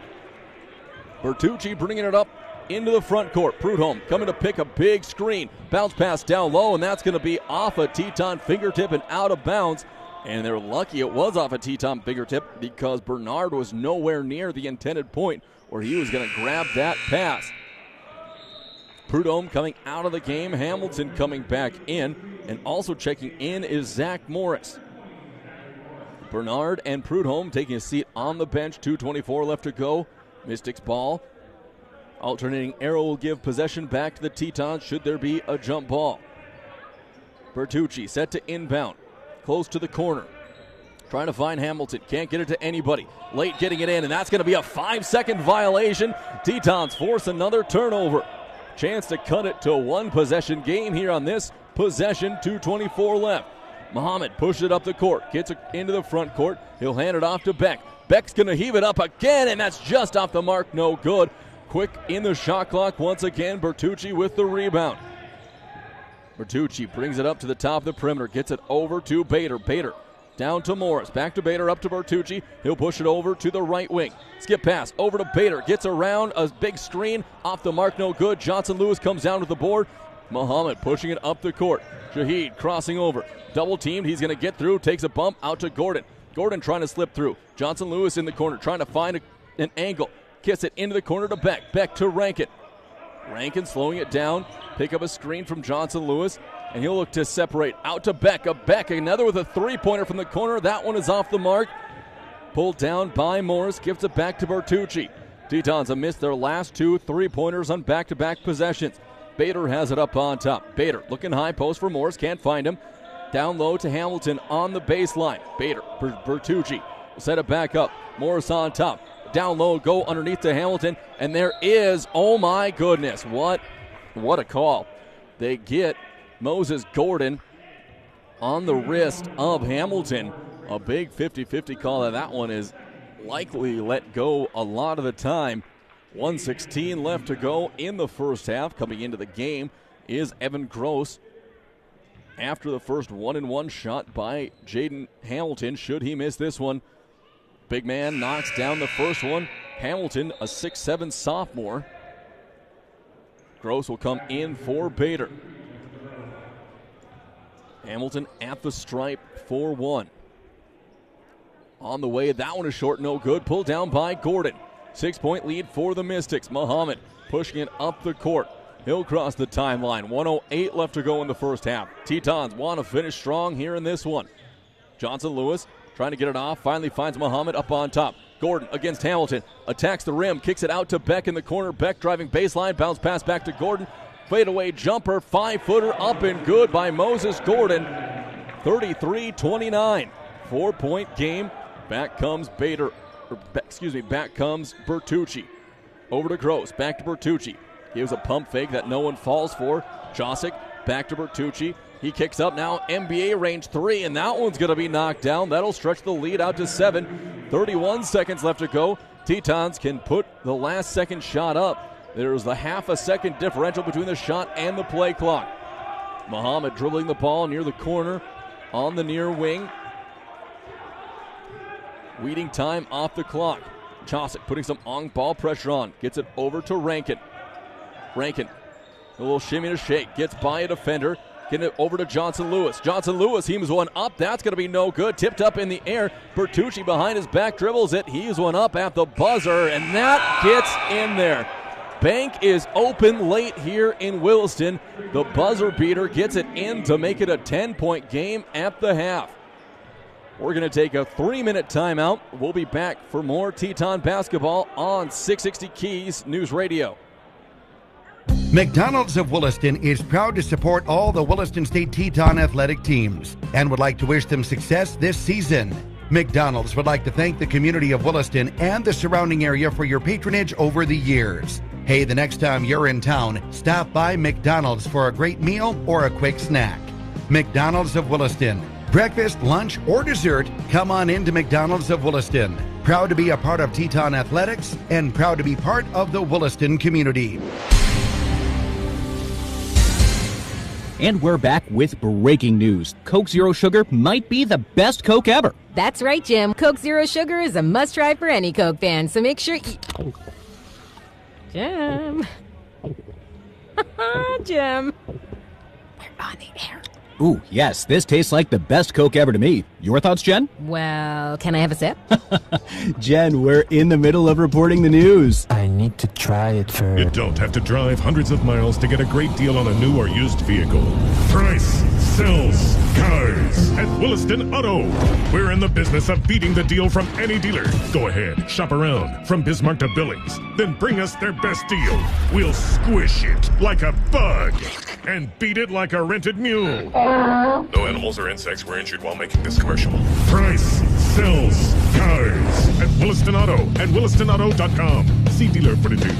Bertucci bringing it up into the front court. Prudhomme coming to pick a big screen. Bounce pass down low, and that's going to be off a Teton fingertip and out of bounds. And they're lucky it was off a Teton fingertip because Bernard was nowhere near the intended point where he was going to grab that pass. Prudhomme coming out of the game. Hamilton coming back in. And also checking in is Zach Morris. Bernard and Prudhomme taking a seat on the bench. 2:24 left to go. Mystics ball. Alternating arrow will give possession back to the Tetons should there be a jump ball. Bertucci set to inbound. Close to the corner. Trying to find Hamilton. Can't get it to anybody. Late getting it in, and that's going to be a 5-second violation. Tetons force another turnover. Chance to cut it to a one-possession game here on this possession. 2:24 left. Muhammad pushes it up the court. Gets it into the front court. He'll hand it off to Beck. Beck's going to heave it up again, and that's just off the mark. No good. Quick in the shot clock once again. Bertucci with the rebound. Bertucci brings it up to the top of the perimeter. Gets it over to Bader. Bader down to Morris. Back to Bader, up to Bertucci. He'll push it over to the right wing. Skip pass over to Bader. Gets around a big screen. Off the mark, no good. Johnson-Lewis comes down with the board. Muhammad pushing it up the court. Shahid crossing over. Double teamed. He's going to get through. Takes a bump out to Gordon. Gordon trying to slip through. Johnson-Lewis in the corner trying to find an angle. Kicks it into the corner to Beck. Beck to Rankin. Rankin slowing it down. Pick up a screen from Johnson-Lewis. and he'll look to separate out to Becca. Beck, another with a three-pointer from the corner. That one is off the mark. Pulled down by Morris, gives it back to Bertucci. Tetons have missed their last two three-pointers on back-to-back possessions. Bader has it up on top. Bader looking high post for Morris, can't find him. Down low to Hamilton on the baseline. Bader, Bertucci will set it back up. Morris on top. Down low, go underneath to Hamilton, and there is, oh my goodness, what a call. They get Moses Gordon on the wrist of Hamilton. A big 50-50 call, and that one is likely let go a lot of the time. 1:16 left to go in the first half. Coming into the game is Evan Gross. After the first 1-and-1 shot by Jaden Hamilton, should he miss this one, big man knocks down the first one. Hamilton, a 6'7" sophomore. Gross will come in for Bader. Hamilton at the stripe for one. On the way, that one is short, no good. Pulled down by Gordon. 6-point lead for the Mystics. Muhammad pushing it up the court. He'll cross the timeline. 1:08 left to go in the first half. Tetons want to finish strong here in this one. Johnson Lewis trying to get it off. Finally finds Muhammad up on top. Gordon against Hamilton. Attacks the rim. Kicks it out to Beck in the corner. Beck driving baseline. Bounce pass back to Gordon. Fadeaway jumper. 5-footer up and good by Moses Gordon. 33-29. 4-point game. Back comes back comes Bertucci. Over to Gross, back to Bertucci. Gives a pump fake that no one falls for. Josic, back to Bertucci. He kicks up now, NBA range three, and that one's going to be knocked down. That'll stretch the lead out to 7. 31 seconds left to go. Tetons can put the last second shot up. There's the half a second differential between the shot and the play clock. Muhammad dribbling the ball near the corner on the near wing. Weeding time off the clock. Chosick putting some on-ball pressure on. Gets it over to Rankin. Rankin, a little shimmy to shake. Gets by a defender. Getting it over to Johnson Lewis. Johnson Lewis, he's one up. That's going to be no good. Tipped up in the air. Bertucci behind his back dribbles it. He's one up at the buzzer, and that gets in there. Bank is open late here in Williston. The buzzer beater gets it in to make it a 10-point game at the half. We're going to take a 3-minute timeout. We'll be back for more Teton basketball on 660 Keys News Radio. McDonald's of Williston is proud to support all the Williston State Teton athletic teams and would like to wish them success this season. McDonald's would like to thank the community of Williston and the surrounding area for your patronage over the years. Hey, the next time you're in town, stop by McDonald's for a great meal or a quick snack. McDonald's of Williston. Breakfast, lunch, or dessert, come on into McDonald's of Williston. Proud to be a part of Teton Athletics and proud to be part of the Williston community. And we're back with breaking news. Coke Zero Sugar might be the best Coke ever. That's right, Jim. Coke Zero Sugar is a must-try for any Coke fan, so make sure Jim. Jim. We're on the air. Ooh, yes, this tastes like the best Coke ever to me. Your thoughts, Jen? Well, can I have a sip? Jen, we're in the middle of reporting the news. I need to try it first. You don't have to drive hundreds of miles to get a great deal on a new or used vehicle. Price sells cars at Williston Auto. We're in the business of beating the deal from any dealer. Go ahead, shop around from Bismarck to Billings. Then bring us their best deal. We'll squish it like a bug and beat it like a rented mule. No animals or insects were injured while making this commercial. Price sells cars at Williston Auto and WillistonAuto.com. See dealer for details.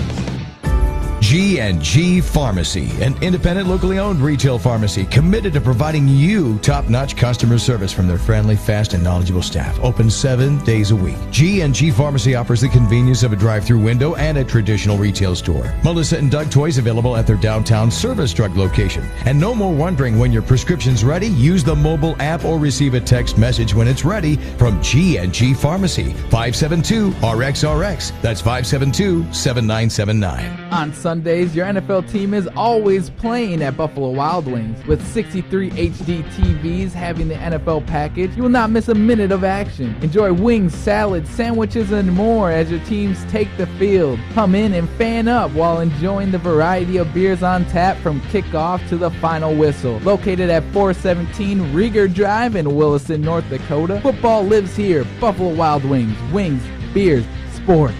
G&G Pharmacy, an independent, locally owned retail pharmacy committed to providing you top-notch customer service from their friendly, fast, and knowledgeable staff. Open 7 days a week. G&G Pharmacy offers the convenience of a drive-through window and a traditional retail store. Melissa and Doug toys available at their downtown Service Drug location. And no more wondering when your prescription's ready. Use the mobile app or receive a text message when it's ready from G&G Pharmacy. 572-RXRX. That's 572-7979. On Sunday, Sundays, your NFL team is always playing at Buffalo Wild Wings. With 63 HD TVs having the NFL package, you will not miss a minute of action. Enjoy wings, salads, sandwiches, and more as your teams take the field. Come in and fan up while enjoying the variety of beers on tap from kickoff to the final whistle. Located at 417 Rieger Drive in Williston, North Dakota, football lives here. Buffalo Wild Wings, wings, beers, sports.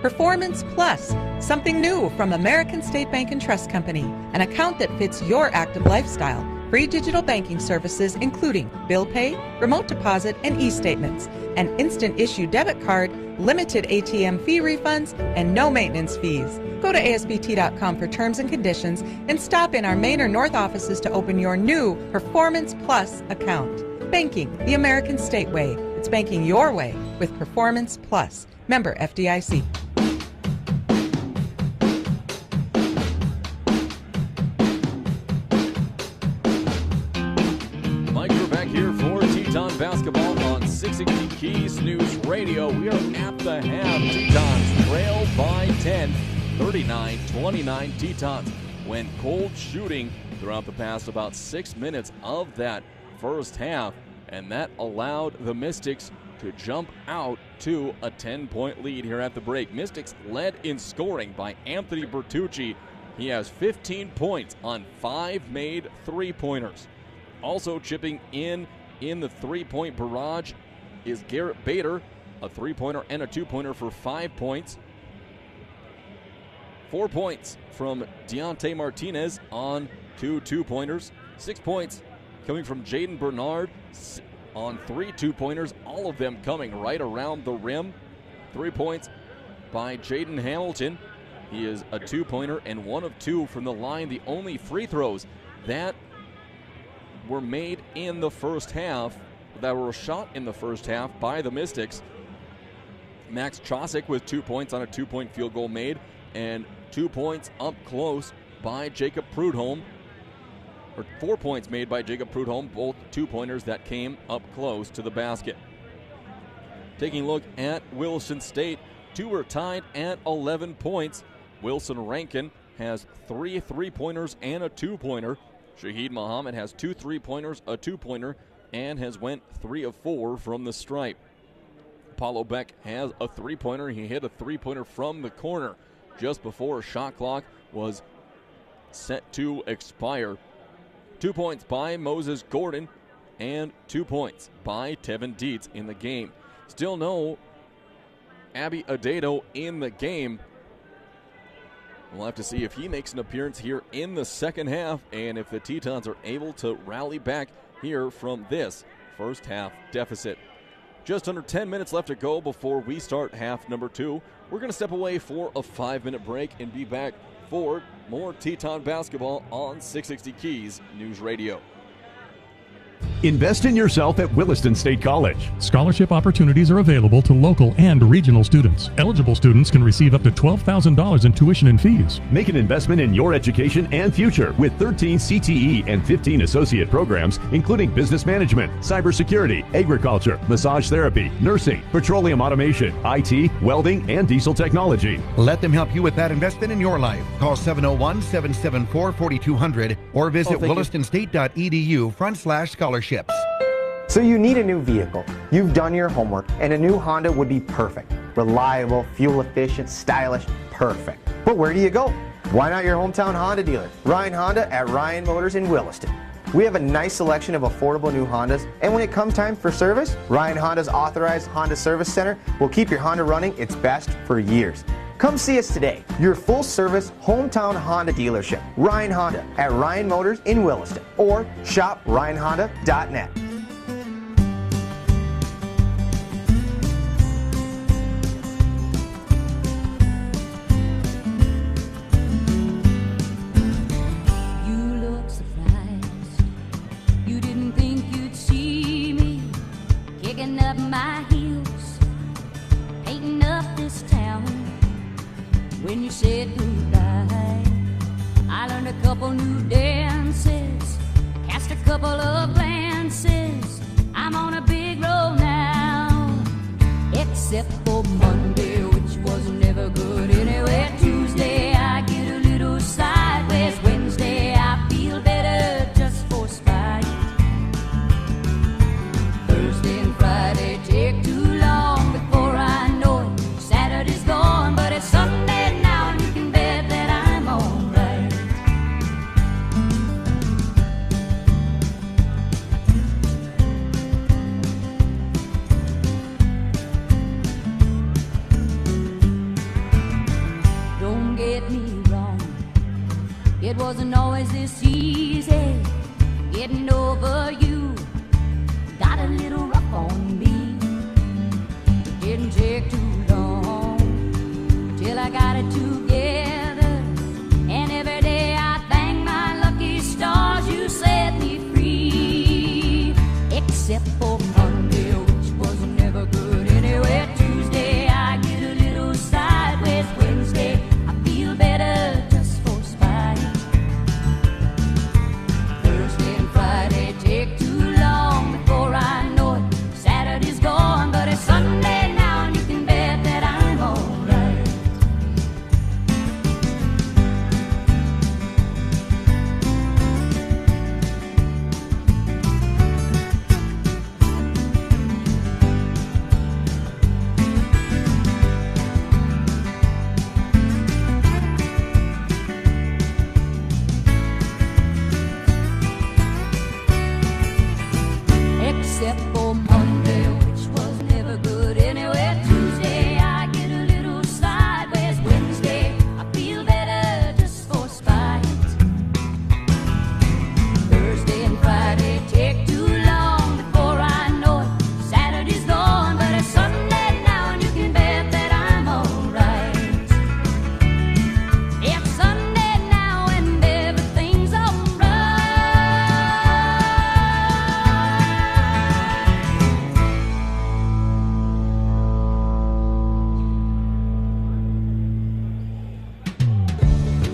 Performance Plus, something new from American State Bank and Trust Company, an account that fits your active lifestyle. Free digital banking services including bill pay, remote deposit, and e-statements, an instant issue debit card, limited ATM fee refunds, and no maintenance fees. Go to ASBT.com for terms and conditions and stop in our Main or North offices to open your new Performance Plus account. Banking the American State way. It's banking your way with Performance Plus. Member FDIC. Mike, we're back here for Teton basketball on 660 Keys News Radio. We are at the half. Tetons trail by 10, 39-29 Tetons. When cold shooting throughout the past about 6 minutes of that first half, and that allowed the Mystics to jump out to a 10-point lead here at the break. Mystics led in scoring by Anthony Bertucci. He has 15 points on 5 made three-pointers. Also chipping in the three-point barrage is Garrett Bader, a three-pointer and a two-pointer for 5 points. 4 points from Deontay Martinez on 2 two-pointers. 6 points coming from Jaden Bernard on 3 two-pointers, all of them coming right around the rim. 3 points by Jaden Hamilton. He is a two-pointer and 1 of 2 from the line. The only free throws that were made in the first half, that were shot in the first half by the Mystics. Max Chosick with 2 points on a 2-point field goal made, and 2 points up close by Jacob Prudhomme. Or 4 points made by Jacob Prudhomme, both two-pointers that came up close to the basket. Taking a look at Williston State, 2 were tied at 11 points. Wilson Rankin has 3 three-pointers and a two-pointer. Shaheed Muhammad has 2 three-pointers, a two-pointer, and has went 3 of 4 from the stripe. Paulo Beck has a three-pointer. He hit a three-pointer from the corner just before a shot clock was set to expire. 2 points by Moses Gordon and 2 points by Tevin Dietz in the game. Still no Abby Adedo in the game. We'll have to see if he makes an appearance here in the second half and if the Tetons are able to rally back here from this first half deficit. Just under 10 minutes left to go before we start half number 2. We're going to step away for a 5-minute break and be back for more Teton basketball on 660 Keys News Radio. Invest in yourself at Williston State College. Scholarship opportunities are available to local and regional students. Eligible students can receive up to $12,000 in tuition and fees. Make an investment in your education and future with 13 CTE and 15 associate programs, including business management, cybersecurity, agriculture, massage therapy, nursing, petroleum automation, IT, welding, and diesel technology. Let them help you with that investment in your life. Call 701-774-4200 or visit willistonstate.edu/scholarships. So you need a new vehicle. You've done your homework, and a new Honda would be perfect. Reliable, fuel efficient, stylish, perfect. But where do you go? Why not your hometown Honda dealer, Ryan Honda at Ryan Motors in Williston. We have a nice selection of affordable new Hondas, and when it comes time for service, Ryan Honda's authorized Honda Service Center will keep your Honda running its best for years. Come see us today, your full-service hometown Honda dealership, Ryan Honda at Ryan Motors in Williston, or shop ryanhonda.net. Up my heels, painting up this town. When you said goodbye, I learned a couple new dances, cast a couple of glances. I'm on a big road now, except for Monday, which was never good anyway. Tuesday I It wasn't always this easy getting over you. Got a little rough on me. It didn't take too long till I got it together. And every day I thank my lucky stars you set me free. Except for Monday, which was never good anyway. Tuesday I get a little sideways. Wednesday I feel better just for spite. Thursday and Friday take too long before I know it. Saturday's gone, but it's Sunday now, and you can bet that I'm alright. Except for Monday, which was never good anyway. Tuesday I get a little sideways. Wednesday I feel better just for spite. Thursday and Friday take too long before I know it. Saturday's gone, but it's Sunday now, and you can bet that I'm alright. It's Sunday now, and everything's alright.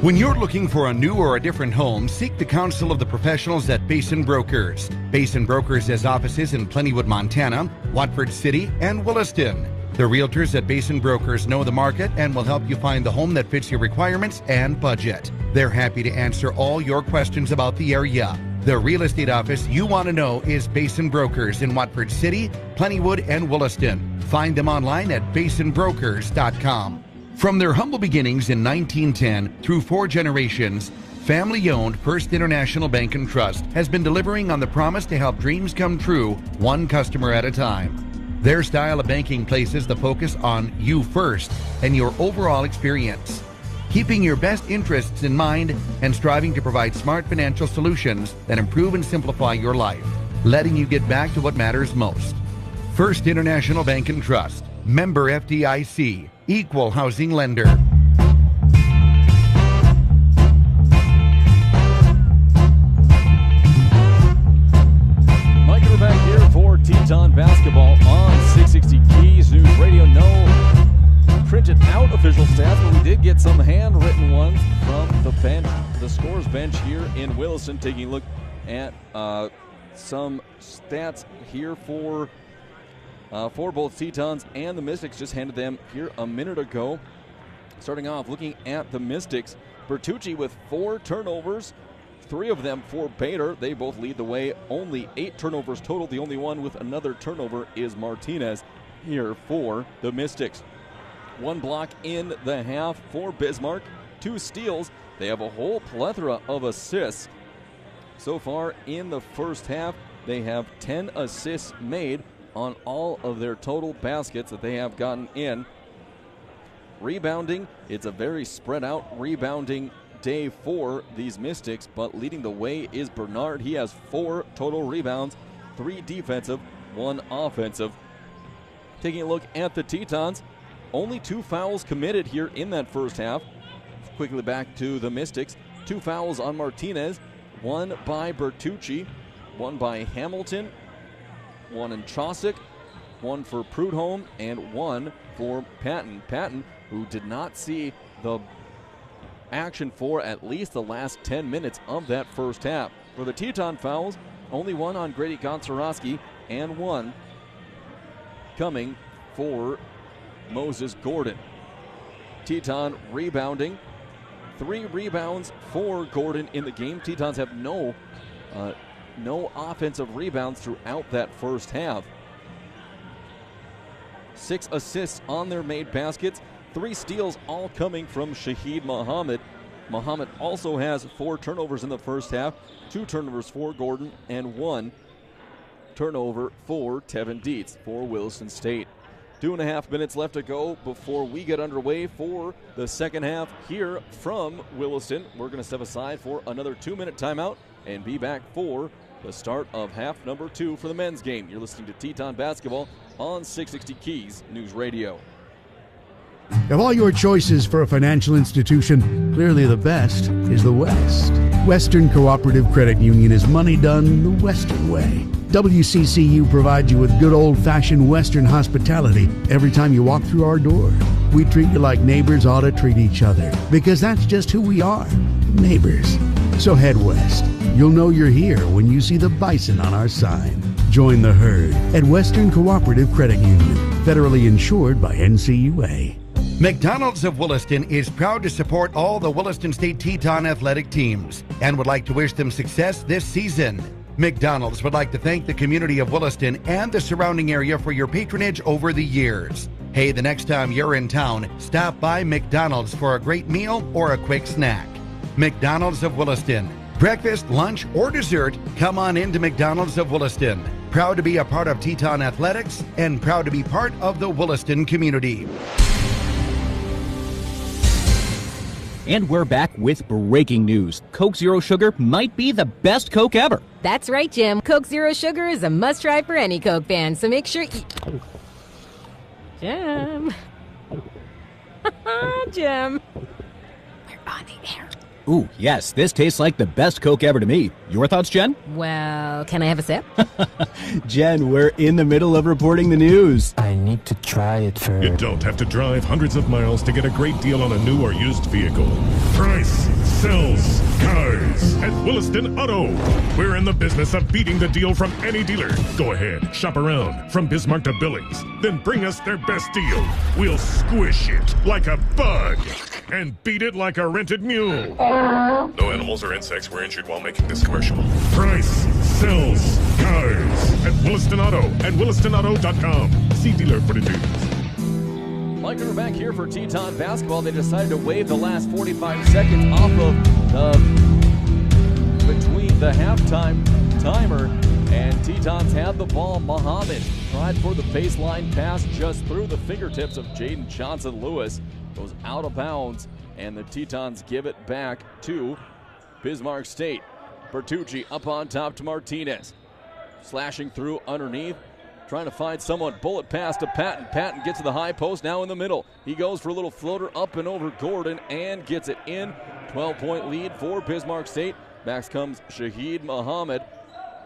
When you're looking for a new or a different home, seek the counsel of the professionals at Basin Brokers. Basin Brokers has offices in Plentywood, Montana, Watford City, and Williston. The realtors at Basin Brokers know the market and will help you find the home that fits your requirements and budget. They're happy to answer all your questions about the area. The real estate office you want to know is Basin Brokers in Watford City, Plentywood, and Williston. Find them online at basinbrokers.com. From their humble beginnings in 1910 through 4 generations, family-owned First International Bank and Trust has been delivering on the promise to help dreams come true, one customer at a time. Their style of banking places the focus on you first and your overall experience, keeping your best interests in mind and striving to provide smart financial solutions that improve and simplify your life, letting you get back to what matters most. First International Bank and Trust, member FDIC, equal housing lender. Mike, we're back here for Teton basketball on 660 Keys News Radio. No printed out official stats, but we did get some handwritten ones from the bench, the scores bench here in Williston. Taking a look at some stats here for both Tetons and the Mystics. Just handed them here a minute ago. Starting off, looking at the Mystics, Bertucci with 4 turnovers, 3 of them for Bader. They both lead the way. Only 8 turnovers total. The only one with another turnover is Martinez here for the Mystics. 1 block in the half for Bismarck. 2 steals. They have a whole plethora of assists. So far in the first half, they have 10 assists made on all of their total baskets that they have gotten in. Rebounding, it's a very spread out rebounding day for these Mystics, but leading the way is Bernard. He has 4 total rebounds, 3 defensive, 1 offensive. Taking a look at the Tetons, only 2 fouls committed here in that first half. Quickly back to the Mystics, 2 fouls on Martinez, 1 by Bertucci, 1 by Hamilton, 1 in Chausick, 1 for Prudhomme, and 1 for Patton. Patton, who did not see the action for at least the last 10 minutes of that first half. For the Teton fouls, only 1 on Grady Gonczarowski and 1 coming for Moses Gordon. Teton rebounding, 3 rebounds for Gordon in the game. Tetons have no offensive rebounds throughout that first half. 6 assists on their made baskets, 3 steals, all coming from Shahid Muhammad. Muhammad also has 4 turnovers in the first half, 2 turnovers for Gordon, and 1 turnover for Tevin Dietz for Williston State. 2.5 minutes left to go before we get underway for the second half here from Williston. We're going to step aside for another 2-minute timeout and be back for the start of half number 2 for the men's game. You're listening to Teton Basketball on 660 Keys News Radio. Of all your choices for a financial institution, clearly the best is the West. Western Cooperative Credit Union is money done the Western way. WCCU provides you with good old-fashioned Western hospitality every time you walk through our door. We treat you like neighbors ought to treat each other, because that's just who we are, neighbors. So head west. You'll know you're here when you see the bison on our sign. Join the herd at Western Cooperative Credit Union, federally insured by NCUA. McDonald's of Williston is proud to support all the Williston State Teton athletic teams and would like to wish them success this season. McDonald's would like to thank the community of Williston and the surrounding area for your patronage over the years. Hey, the next time you're in town, stop by McDonald's for a great meal or a quick snack. McDonald's of Williston. Breakfast, lunch, or dessert, come on into McDonald's of Williston. Proud to be a part of Teton Athletics and proud to be part of the Williston community. And we're back with breaking news. Coke Zero Sugar might be the best Coke ever. That's right, Jim. Coke Zero Sugar is a must-try for any Coke fan, so make sure you... Jim. Jim. We're on the air. Ooh, yes, this tastes like the best Coke ever to me. Your thoughts, Jen? Well, can I have a sip? Jen, we're in the middle of reporting the news. I need to try it first. You don't have to drive hundreds of miles to get a great deal on a new or used vehicle. Price sells cars at Williston Auto. We're in the business of beating the deal from any dealer. Go ahead, shop around from Bismarck to Billings. Then bring us their best deal. We'll squish it like a bug and beat it like a rented mule. No animals or insects were injured while making this commercial. Price sells cars at Williston Auto at WillistonAuto.com. See dealer for details. Mike, we're back here for Teton Basketball. They decided to waive the last 45 seconds off of between the halftime timer, and Tetons had the ball. Muhammad tried for the baseline pass just through the fingertips of Jaden Johnson-Lewis. Goes out of bounds, and the Tetons give it back to Bismarck State. Bertucci up on top to Martinez. Slashing through underneath, trying to find someone. Bullet pass to Patton. Patton gets to the high post, now in the middle. He goes for a little floater up and over Gordon and gets it in. 12-point lead for Bismarck State. Back comes Shahid Muhammad.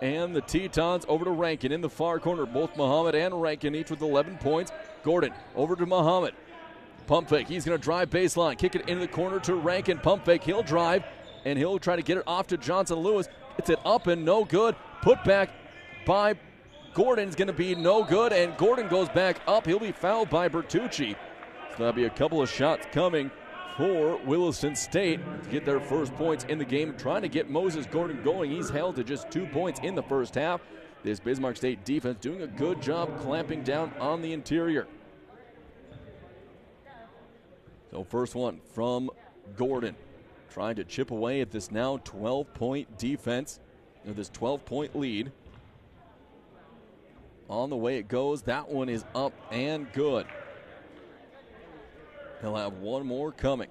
And the Tetons over to Rankin in the far corner. Both Muhammad and Rankin each with 11 points. Gordon over to Muhammad. Pump fake. He's going to drive baseline. Kick it into the corner to Rankin. Pump fake. He'll drive, and he'll try to get it off to Johnson-Lewis. Gets it up and no good. Put back by Gordon is going to be no good, and Gordon goes back up. He'll be fouled by Bertucci. So that'll be a couple of shots coming for Williston State to get their first points in the game. Trying to get Moses Gordon going. He's held to just 2 points in the first half. This Bismarck State defense doing a good job clamping down on the interior. So first one from Gordon, trying to chip away at this now 12-point defense, this 12-point lead. On the way it goes, that one is up and good. He'll have one more coming.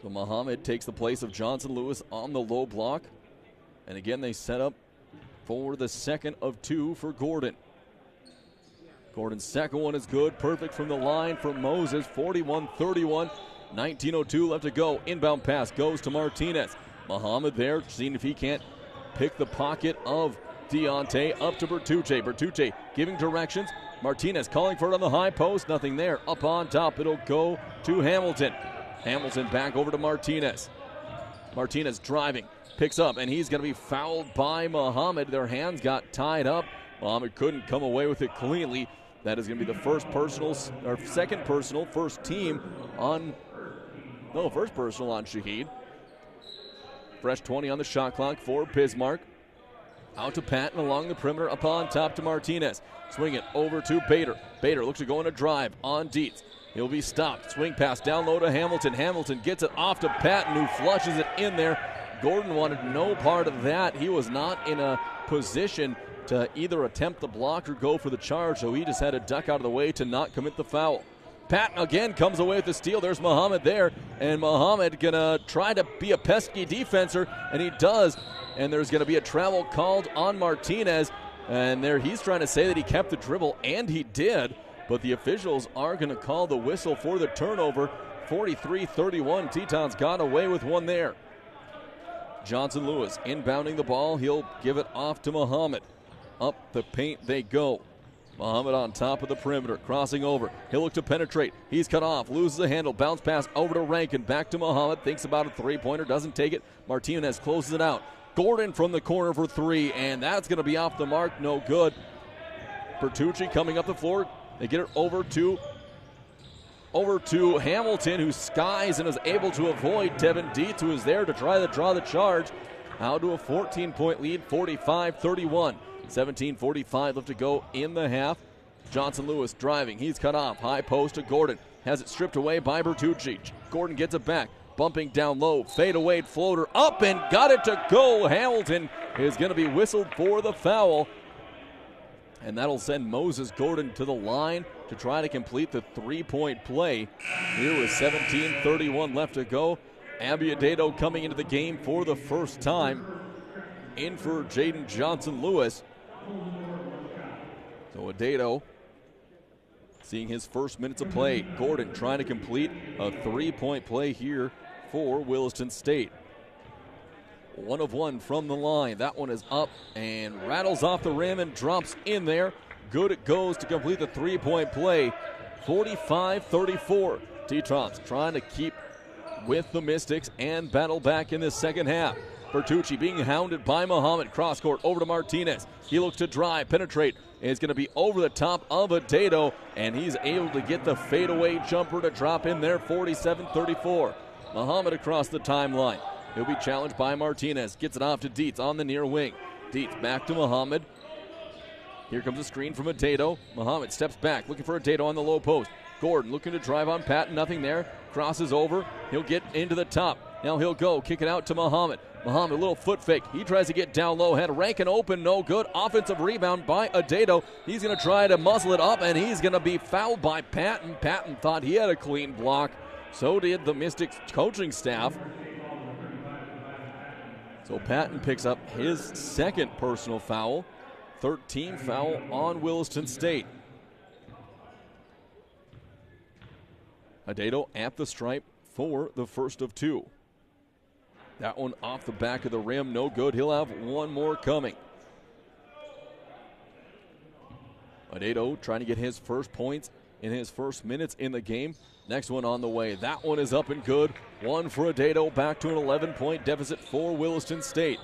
So Muhammad takes the place of Johnson-Lewis on the low block. And again, they set up for the second of two for Gordon. Gordon's second one is good. Perfect from the line for Moses. 41-31. 19:02 left to go. Inbound pass goes to Martinez. Muhammad there, seeing if he can't pick the pocket of Deontay. Up to Bertucci. Bertucci giving directions. Martinez calling for it on the high post. Nothing there. Up on top. It'll go to Hamilton. Hamilton back over to Martinez. Martinez driving. Picks up, and he's going to be fouled by Muhammad. Their hands got tied up. Muhammad couldn't come away with it cleanly. That is going to be the first personal, or second personal, first personal on Shahid. Fresh 20 on the shot clock for Bismarck. Out to Patton along the perimeter, up on top to Martinez. Swing it over to Bader. Bader looks to go on a drive on Dietz. He'll be stopped. Swing pass down low to Hamilton. Hamilton gets it off to Patton, who flushes it in there. Gordon wanted no part of that. He was not in a position to either attempt the block or go for the charge, so he just had to duck out of the way to not commit the foul. Patton again comes away with the steal. There's Muhammad there, and Muhammad gonna try to be a pesky defenser, and he does. And there's gonna be a travel called on Martinez, and there he's trying to say that he kept the dribble, and he did, but the officials are gonna call the whistle for the turnover. 43-31, Tetons got away with one there. Johnson Lewis inbounding the ball. He'll give it off to Muhammad. Up the paint they go. Muhammad on top of the perimeter, crossing over. He'll look to penetrate. He's cut off, loses the handle, bounce pass over to Rankin. Back to Muhammad, thinks about a three-pointer, doesn't take it. Martinez closes it out. Gordon from the corner for three, and that's going to be off the mark, no good. Bertucci coming up the floor. They get it over to Hamilton, who skies and is able to avoid Tevin Dietz, who is there to try to draw the charge. Out to a 14-point lead, 45-31. 17:45 left to go in the half. Johnson Lewis driving. He's cut off. High post to Gordon. Has it stripped away by Bertucci. Gordon gets it back. Bumping down low. Fade away floater up and got it to go. Hamilton is going to be whistled for the foul. And that'll send Moses Gordon to the line to try to complete the three-point play. Here with 17:31 left to go. Abiadedo coming into the game for the first time. In for Jaden Johnson Lewis. So Adedo seeing his first minutes of play. Gordon trying to complete a three-point play here for Williston State. 1 of 1 from the line. That one is up and rattles off the rim and drops in there. Good it goes to complete the three-point play. 45-34. Tetons trying to keep with the Mystics and battle back in this second half. Bertucci being hounded by Muhammad. Cross court over to Martinez. He looks to drive, penetrate. It's going to be over the top of Adedo, and he's able to get the fadeaway jumper to drop in there. 47-34. Muhammad across the timeline. He'll be challenged by Martinez. Gets it off to Dietz on the near wing. Dietz back to Muhammad. Here comes a screen from Adedo. Muhammad steps back, looking for Adedo on the low post. Gordon looking to drive on Patton. Nothing there. Crosses over. He'll get into the top. Now he'll go. Kick it out to Muhammad. Muhammad, a little foot fake. He tries to get down low. Had Rankin open. No good. Offensive rebound by Adedo. He's going to try to muzzle it up, and he's going to be fouled by Patton. Patton thought he had a clean block. So did the Mystics coaching staff. So Patton picks up his second personal foul. 13th foul on Williston State. Adedo at the stripe for the first of two. That one off the back of the rim, no good. He'll have one more coming. Adedo trying to get his first points in his first minutes in the game. Next one on the way. That one is up and good. One for Adedo, back to an 11-point deficit for Williston State.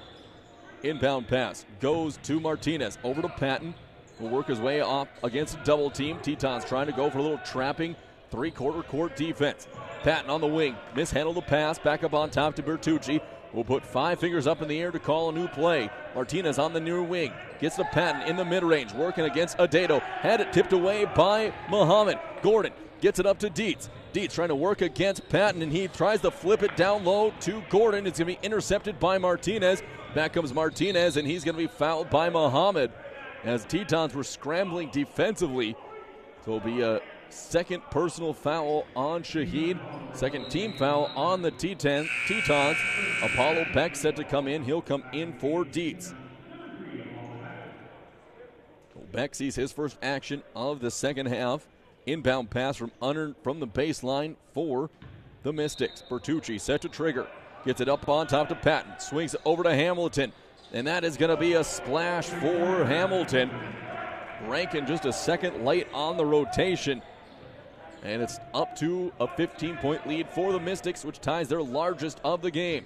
Inbound pass goes to Martinez. Over to Patton. Will work his way off against a double team. Tetons trying to go for a little trapping three-quarter court defense. Patton on the wing. Mishandled the pass. Back up on top to Bertucci. Will put 5 fingers up in the air to call a new play. Martinez on the near wing. Gets to Patton in the mid-range. Working against Adedo. Had it tipped away by Muhammad. Gordon gets it up to Dietz. Dietz trying to work against Patton, and he tries to flip it down low to Gordon. It's going to be intercepted by Martinez. Back comes Martinez, and he's going to be fouled by Muhammad as Tetons were scrambling defensively. So it'll be a second personal foul on Shaheed. Second team foul on the Tetons. Apollo Beck set to come in. He'll come in for Dietz. Beck sees his first action of the second half. Inbound pass from the baseline for the Mystics. Bertucci set to trigger. Gets it up on top to Patton. Swings it over to Hamilton. And that is going to be a splash for Hamilton. Rankin just a second late on the rotation. And it's up to a 15-point lead for the Mystics, which ties their largest of the game.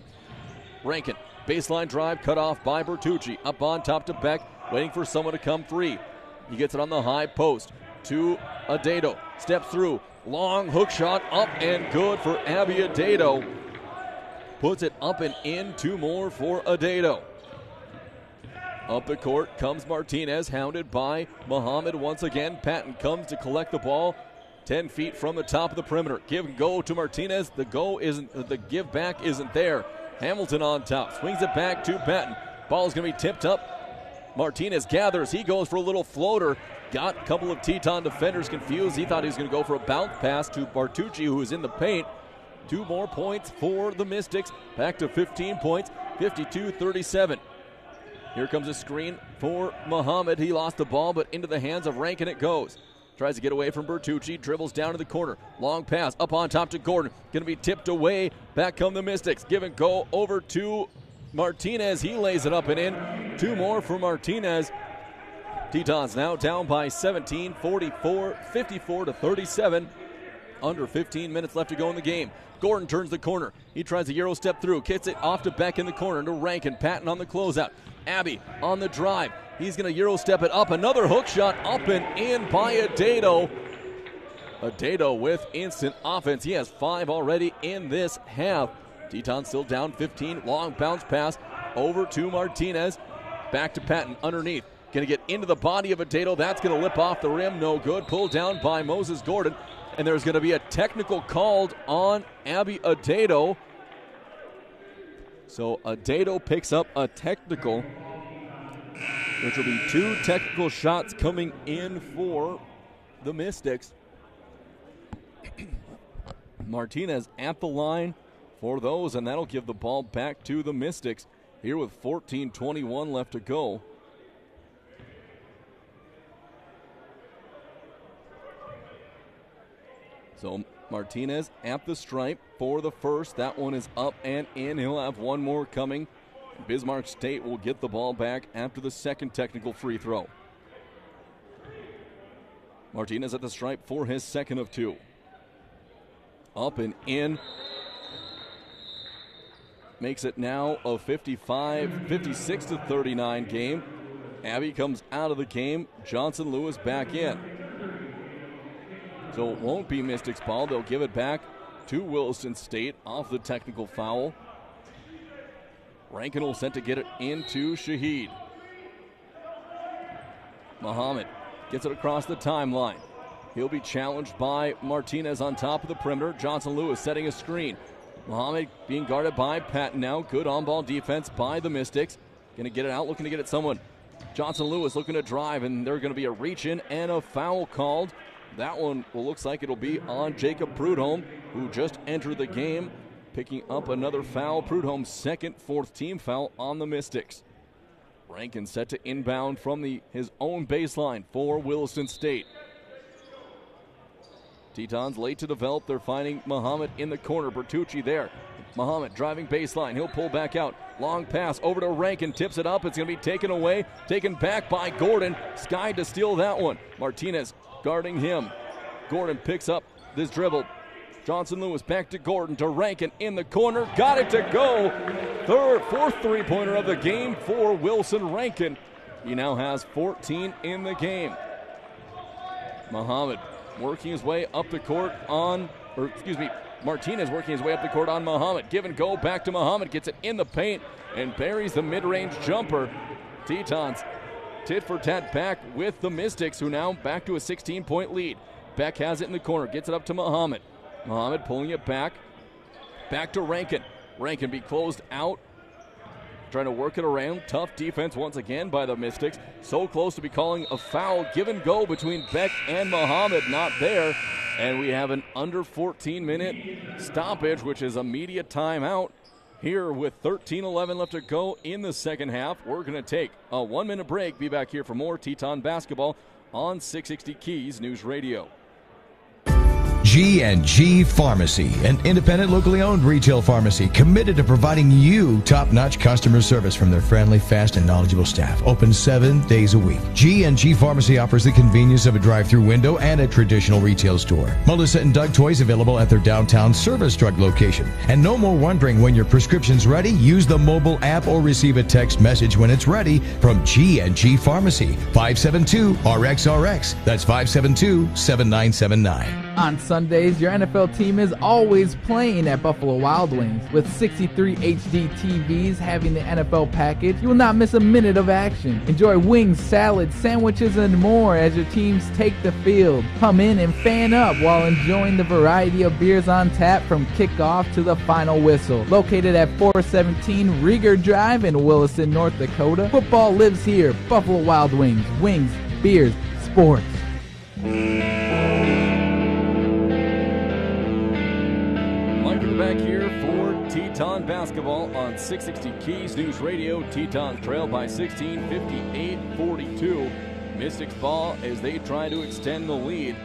Rankin, baseline drive cut off by Bertucci. Up on top to Beck, waiting for someone to come free. He gets it on the high post to Adedo. Steps through. Long hook shot up and good for Abiadedo. Puts it up and in. 2 more for Adedo. Up the court comes Martinez, hounded by Muhammad once again. Patton comes to collect the ball 10 feet from the top of the perimeter. Give and go to Martinez. The give back isn't there. Hamilton on top. Swings it back to Patton. Ball's going to be tipped up Martinez gathers. He goes for a little floater. Got a couple of Teton defenders confused. He thought he was going to go for a bounce pass to Bertucci, who was in the paint. 2 more points for the Mystics. Back to 15 points, 52-37. Here comes a screen for Muhammad. He lost the ball, but into the hands of Rankin it goes. Tries to get away from Bertucci, dribbles down to the corner. Long pass up on top to Gordon. Going to be tipped away. Back come the Mystics. Give and go over to Martinez. He lays it up and in. 2 more for Martinez. Tetons now down by 17, 54-37. Under 15 minutes left to go in the game. Gordon turns the corner. He tries a Euro step through. Kicks it off to Beck in the corner to Rankin. Patton on the closeout. Abbey on the drive. He's going to Euro step it up. Another hook shot up and in by Adato. Adato with instant offense. He has 5 already in this half. Teton still down 15. Long bounce pass over to Martinez. Back to Patton underneath. Going to get into the body of Adato. That's going to lip off the rim. No good. Pulled down by Moses Gordon. And there's going to be a technical called on Abby Adato. So Adato picks up a technical, which will be 2 technical shots coming in for the Mystics. Martinez at the line for those, and that'll give the ball back to the Mystics here with 14:21 left to go. So Martinez at the stripe for the first. That one is up and in. He'll have 1 more coming. Bismarck State will get the ball back after the second technical free throw. Martinez at the stripe for his second of 2. Up and in. Makes it now a 56-39 game. Abbey comes out of the game. Johnson Lewis back in. So it won't be Mystics ball. They'll give it back to Williston State off the technical foul. Rankin will set to get it into Shaheed. Muhammad gets it across the timeline. He'll be challenged by Martinez on top of the perimeter. Johnson Lewis setting a screen. Muhammad being guarded by Patton now. Good on-ball defense by the Mystics. Going to get it out, looking to get it someone. Johnson Lewis looking to drive, and there's going to be a reach-in and a foul called. That one looks like it'll be on Jacob Prudhomme, who just entered the game, picking up another foul. Prudhomme's second, 4th team foul on the Mystics. Rankin set to inbound from his own baseline for Williston State. Tetons late to develop. They're finding Muhammad in the corner. Bertucci there. Muhammad driving baseline. He'll pull back out. Long pass over to Rankin. Tips it up. It's going to be taken away. Taken back by Gordon. Sky to steal that one. Martinez guarding him. Gordon picks up this dribble. Johnson Lewis back to Gordon to Rankin in the corner. Got it to go. 4th three-pointer of the game for Wilson Rankin. He now has 14 in the game. Muhammad working his way up the court Martinez working his way up the court on Muhammad. Give and go back to Muhammad. Gets it in the paint and buries the mid-range jumper. Tetons tit for tat back with the Mystics, who now back to a 16-point lead. Beck has it in the corner. Gets it up to Muhammad. Muhammad pulling it back. Back to Rankin. Rankin be closed out. Trying to work it around. Tough defense once again by the Mystics. So close to be calling a foul. Give and go between Beck and Muhammad. Not there. And we have an under 14-minute stoppage, which is a media timeout. Here with 13:11 left to go in the second half. We're going to take a 1-minute break. Be back here for more Teton basketball on 660 Keys News Radio. G&G Pharmacy, an independent, locally owned retail pharmacy committed to providing you top-notch customer service from their friendly, fast, and knowledgeable staff. Open 7 days a week. G&G Pharmacy offers the convenience of a drive-through window and a traditional retail store. Melissa and Doug toys available at their downtown Service Drug location. And no more wondering when your prescription's ready. Use the mobile app or receive a text message when it's ready from G&G Pharmacy. 572-RXRX. That's 572-7979. On Sundays, your NFL team is always playing at Buffalo Wild Wings. With 63 HD TVs having the NFL package, you will not miss a minute of action. Enjoy wings, salads, sandwiches, and more as your teams take the field. Come in and fan up while enjoying the variety of beers on tap from kickoff to the final whistle. Located at 417 Rieger Drive in Williston, North Dakota, football lives here. Buffalo Wild Wings. Wings, beers, sports. Back here for Teton basketball on 660 Keys News Radio. Tetons trail by 16, 58-42. Mystics ball as they try to extend the lead.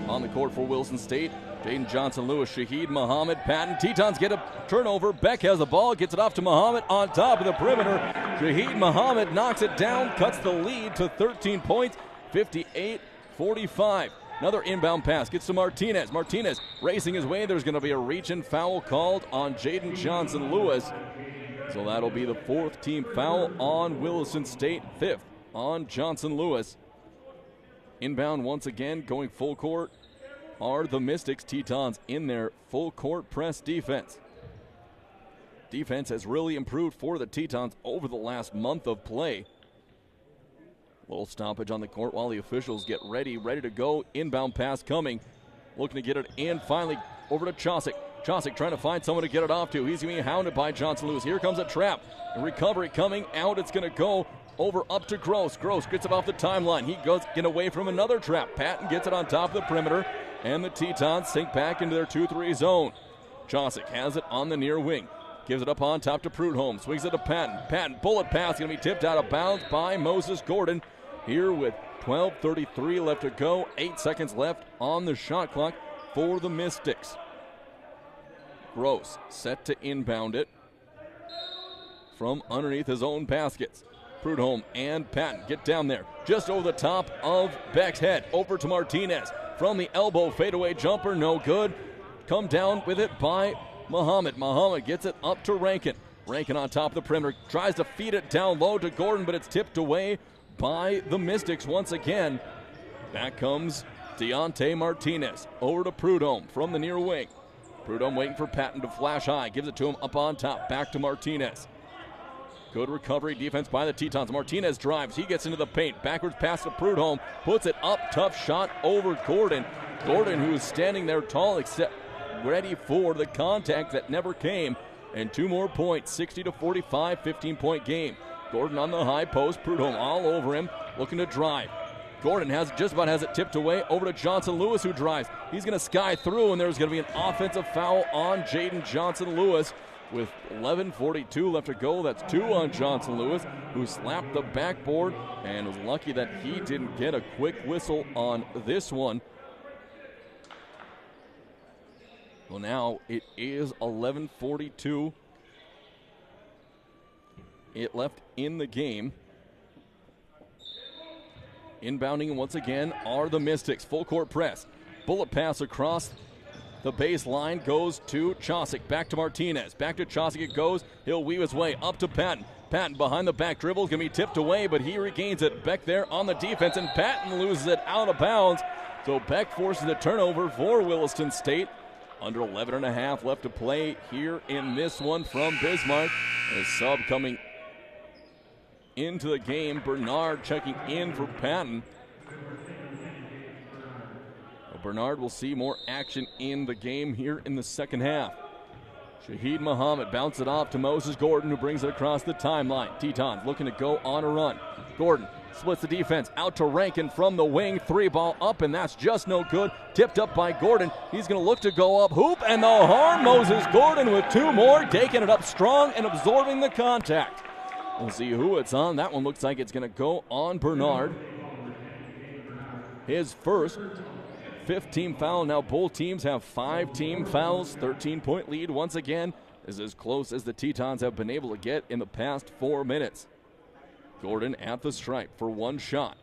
On the court for Wilson State, Jaden Johnson-Lewis, Shaheed Muhammad, Patton. Tetons get a turnover. Beck has the ball, gets it off to Muhammad on top of the perimeter. Shaheed Muhammad knocks it down, cuts the lead to 13 points, 58-45. Another inbound pass gets to Martinez. Martinez racing his way. There's going to be a reach and foul called on Jaden Johnson-Lewis. So that'll be the fourth team foul on Williston State, fifth on Johnson-Lewis. Inbound once again, going full court are the Mystics. Tetons in their full court press defense. Defense has really improved for the Tetons over the last month of play. Little stoppage on the court while the officials get ready to go. Inbound pass coming. Looking to get it in. Finally over to Chosick. Chosick trying to find someone to get it off to. He's being hounded by Johnson-Lewis. Here comes a trap. A recovery coming out. It's going to go over up to Gross. Gross gets it off the timeline. He goes get away from another trap. Patton gets it on top of the perimeter. And the Tetons sink back into their 2-3 zone. Chosick has it on the near wing. Gives it up on top to Prudhomme. Swings it to Patton. Patton, bullet pass. Going to be tipped out of bounds by Moses Gordon. Here with 12:33 left to go, 8 seconds left on the shot clock for the Mystics. Gross set to inbound it from underneath his own baskets. Prudhomme and Patton get down there just over the top of Beck's head. Over to Martinez from the elbow, fadeaway jumper, no good. Come down with it by Muhammad. Muhammad gets it up to Rankin. Rankin on top of the perimeter, tries to feed it down low to Gordon, but it's tipped away by the Mystics once again. Back comes Deontay Martinez. Over to Prudhomme from the near wing. Prudhomme waiting for Patton to flash high. Gives it to him up on top. Back to Martinez. Good recovery defense by the Tetons. Martinez drives. He gets into the paint. Backwards pass to Prudhomme. Puts it up. Tough shot over Gordon. Gordon, who is standing there tall, except ready for the contact that never came. And 2 more points. 60-45, 15-point game. Gordon on the high post. Prudhomme all over him, looking to drive. Gordon just about has it tipped away. Over to Johnson-Lewis, who drives. He's going to sky through, and there's going to be an offensive foul on Jaden Johnson-Lewis. With 11:42 left to go, that's 2 on Johnson-Lewis, who slapped the backboard and was lucky that he didn't get a quick whistle on this one. Well, now it is 11:42. It left in the game. Inbounding once again are the Mystics. Full court press. Bullet pass across the baseline goes to Chosick. Back to Martinez. Back to Chosick it goes. He'll weave his way up to Patton. Patton behind the back dribble is going to be tipped away, but he regains it. Beck there on the defense, and Patton loses it out of bounds. So Beck forces the turnover for Williston State. Under 11.5 left to play here in this one from Bismarck. A sub coming into the game. Bernard checking in for Patton. Well, Bernard will see more action in the game here in the second half. Shaheed Muhammad bounces it off to Moses Gordon, who brings it across the timeline. Tetons looking to go on a run. Gordon splits the defense out to Rankin from the wing. 3-ball up, and that's just no good. Tipped up by Gordon. He's going to look to go up. Hoop and the horn. Moses Gordon with 2 more, taking it up strong and absorbing the contact. We'll see who it's on. That one looks like it's going to go on Bernard. His first 5th team foul. Now both teams have 5 team fouls. 13-point lead once again is as close as the Tetons have been able to get in the past 4 minutes. Gordon at the stripe for 1 shot.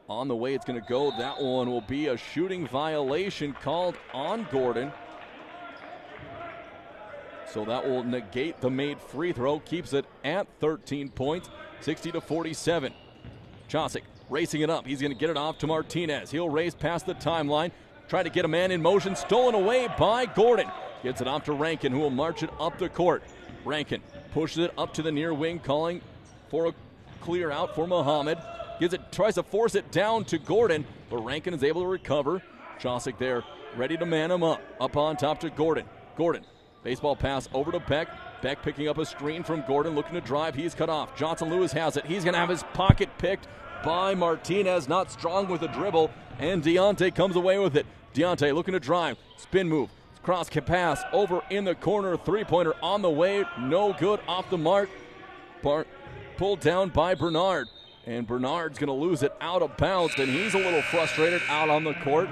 On the way it's going to go. That one will be a shooting violation called on Gordon. So that will negate the made free throw. Keeps it at 13 points, 60-47. Chosick racing it up. He's going to get it off to Martinez. He'll race past the timeline. Trying to get a man in motion, stolen away by Gordon. Gets it off to Rankin, who will march it up the court. Rankin pushes it up to the near wing, calling for a clear out for Muhammad. Tries to force it down to Gordon, but Rankin is able to recover. Chosick there, ready to man him up. Up on top to Gordon. Gordon, baseball pass over to Beck. Beck picking up a screen from Gordon, looking to drive. He's cut off. Johnson Lewis has it. He's going to have his pocket picked by Martinez. Not strong with the dribble, and Deontay comes away with it. Deontay looking to drive. Spin move. Cross pass over in the corner. Three-pointer on the way. No good, off the mark. Pulled down by Bernard. And Bernard's going to lose it out of bounds, and he's a little frustrated out on the court.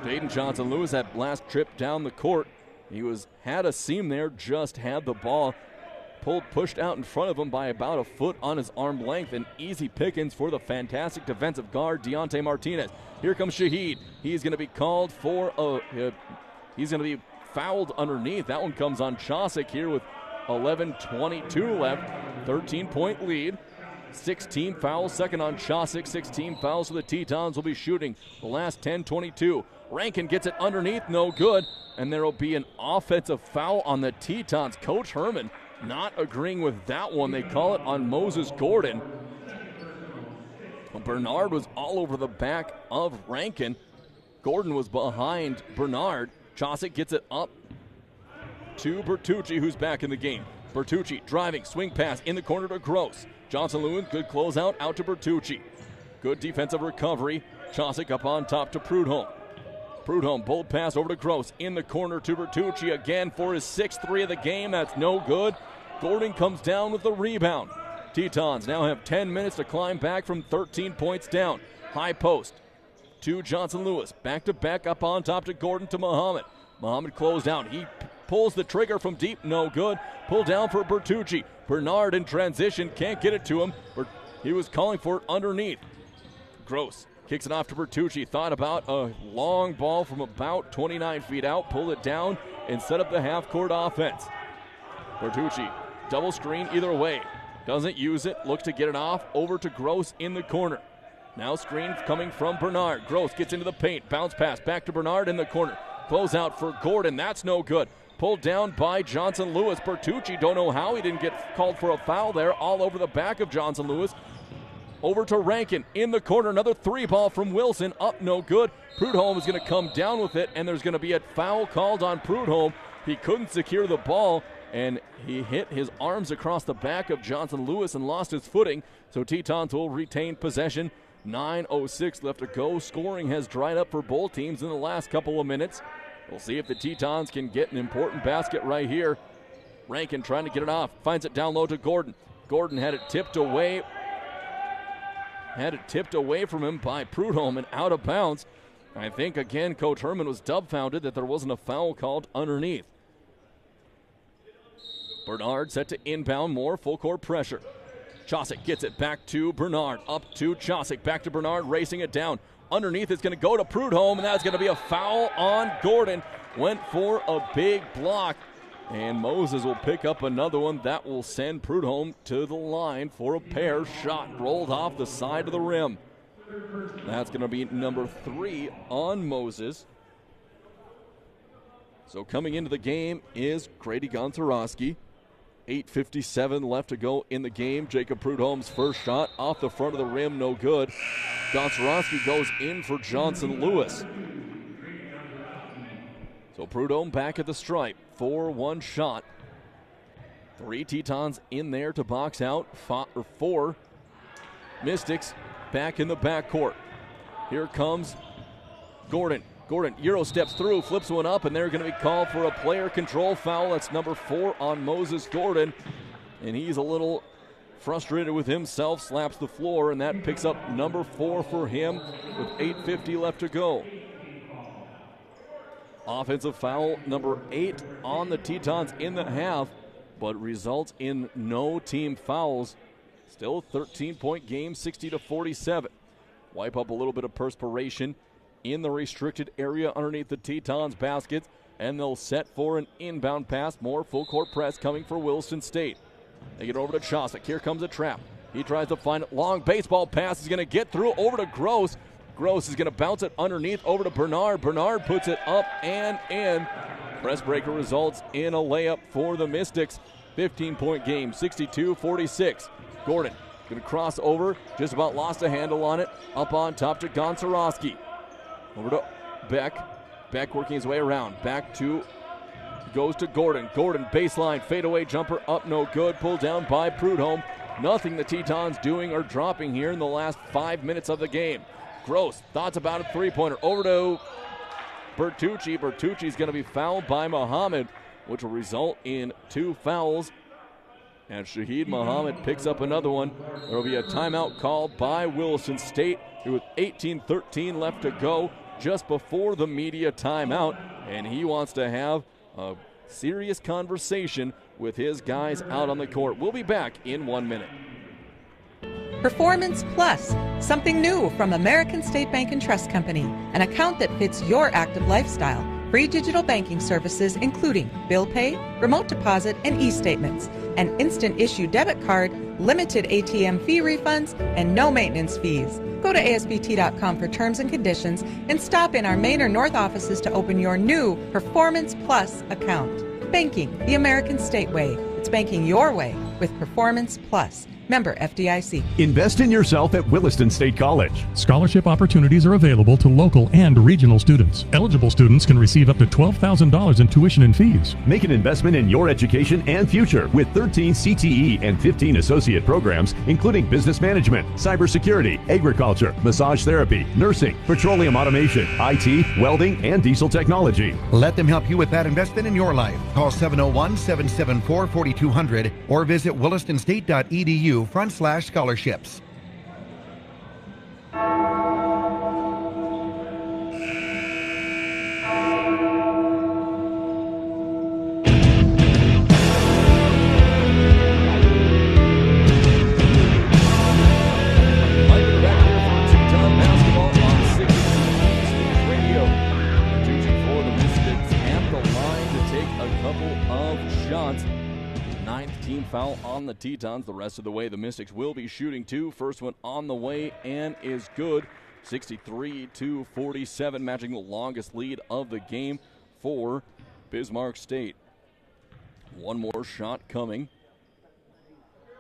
Dayton Johnson Lewis, that last trip down the court, he had a seam there, just had the ball pushed out in front of him by about a foot on his arm length, and easy pickings for the fantastic defensive guard Deontay Martinez. Here comes Shaheed. He's going to be called for he's going to be fouled underneath. That one comes on Chosick here with 11:22 left, 13-point lead. 16 fouls, second on Chosick. 16 fouls for the Tetons. Will be shooting the last 10-22. Rankin gets it underneath, no good, and there will be an offensive foul on the Tetons. Coach Herman not agreeing with that one. They call it on Moses Gordon. Bernard was all over the back of Rankin. Gordon was behind Bernard. Chosick gets it up to Bertucci, who's back in the game. Bertucci driving, swing pass in the corner to Gross. Johnson Lewin, good closeout out to Bertucci. Good defensive recovery. Chosick up on top to Prudhomme. Prudhomme, bold pass over to Gross. In the corner to Bertucci again for his 6th three of the game. That's no good. Gordon comes down with the rebound. Tetons now have 10 minutes to climb back from 13 points down. High post to Johnson Lewis. Back to Beck, up on top to Gordon to Muhammad. Muhammad closed down. He pulls the trigger from deep, no good. Pull down for Bertucci. Bernard in transition, can't get it to him. He was calling for it underneath. Gross kicks it off to Bertucci. Thought about a long ball from about 29 feet out. Pulled it down and set up the half-court offense. Bertucci, double screen either way. Doesn't use it, looks to get it off. Over to Gross in the corner. Now screen coming from Bernard. Gross gets into the paint. Bounce pass back to Bernard in the corner. Close out for Gordon. That's no good. Pulled down by Johnson Lewis. Bertucci, don't know how he didn't get called for a foul there. All over the back of Johnson Lewis. Over to Rankin in the corner. Another three ball from Wilson. Up, no good. Prudhomme is going to come down with it, and there's going to be a foul called on Prudhomme. He couldn't secure the ball, and he hit his arms across the back of Johnson Lewis and lost his footing. So Tetons will retain possession. 9:06 left to go. Scoring has dried up for both teams in the last couple of minutes. We'll see if the Tetons can get an important basket right here. Rankin trying to get it off. Finds it down low to Gordon. Gordon had it tipped away. From him by Prudhomme and out of bounds. I think, again, Coach Herman was dumbfounded that there wasn't a foul called underneath. Bernard set to inbound, more full court pressure. Chosick gets it back to Bernard. Up to Chosick. Back to Bernard, racing it down. Underneath it's going to go to Prudhomme, and that's going to be a foul on Gordon. Went for a big block, and Moses will pick up another one. That will send Prudhomme to the line for a pair shot. Rolled off the side of the rim. That's going to be number 3 on Moses. So coming into the game is Grady Gontarowski. 8:57 left to go in the game. Jacob Prudhomme's first shot off the front of the rim, no good. Gontarowski goes in for Johnson Lewis. So Prudhomme back at the stripe. 4-1 shot. 3 Tetons in there to box out. 4 Mystics back in the backcourt. Here comes Gordon. Gordon Euro steps through, flips one up, and they're going to be called for a player control foul. That's number 4 on Moses Gordon. And he's a little frustrated with himself, slaps the floor, and that picks up number 4 for him with 8:50 left to go. Offensive foul number 8 on the Tetons in the half, but results in no team fouls. Still 13-point game, 60-47. Wipe up a little bit of perspiration in the restricted area underneath the Tetons baskets, and they'll set for an inbound pass. More full court press coming for Williston State. They get over to Chosick. Here comes a trap. He tries to find it. Long baseball pass is going to get through over to Gross. Gross is going to bounce it underneath over to Bernard. Bernard puts it up and in. Press breaker results in a layup for the Mystics. 15-point game, 62-46. Gordon going to cross over, just about lost a handle on it. Up on top to Gonczarowski. Over to Beck. Beck working his way around. Back to, goes to Gordon. Gordon baseline, fadeaway jumper up, no good. Pulled down by Prudhomme. Nothing the Tetons doing or dropping here in the last 5 minutes of the game. Gross, thoughts about a three-pointer. Over to Bertucci. Bertucci's going to be fouled by Muhammad, which will result in 2 fouls. And Shaheed Muhammad picks up another one. There will be a timeout called by Williston State with 18:13 left to go just before the media timeout. And he wants to have a serious conversation with his guys out on the court. We'll be back in 1 minute. Performance Plus, something new from American State Bank and Trust Company, an account that fits your active lifestyle. Free digital banking services including bill pay, remote deposit, and e-statements, an instant issue debit card, limited ATM fee refunds, and no maintenance fees. Go to ASBT.com for terms and conditions and stop in our Main or North offices to open your new Performance Plus account. Banking the American State way. It's banking your way with Performance Plus. Member FDIC. Invest in yourself at Williston State College. Scholarship opportunities are available to local and regional students. Eligible students can receive up to $12,000 in tuition and fees. Make an investment in your education and future with 13 CTE and 15 associate programs, including business management, cybersecurity, agriculture, massage therapy, nursing, petroleum automation, IT, welding, and diesel technology. Let them help you with that investment in your life. Call 701-774-4200 or visit willistonstate.edu/scholarships. Foul on the Tetons. The rest of the way, the Mystics will be shooting 2. First one on the way and is good. 63-47, matching the longest lead of the game for Bismarck State. One more shot coming.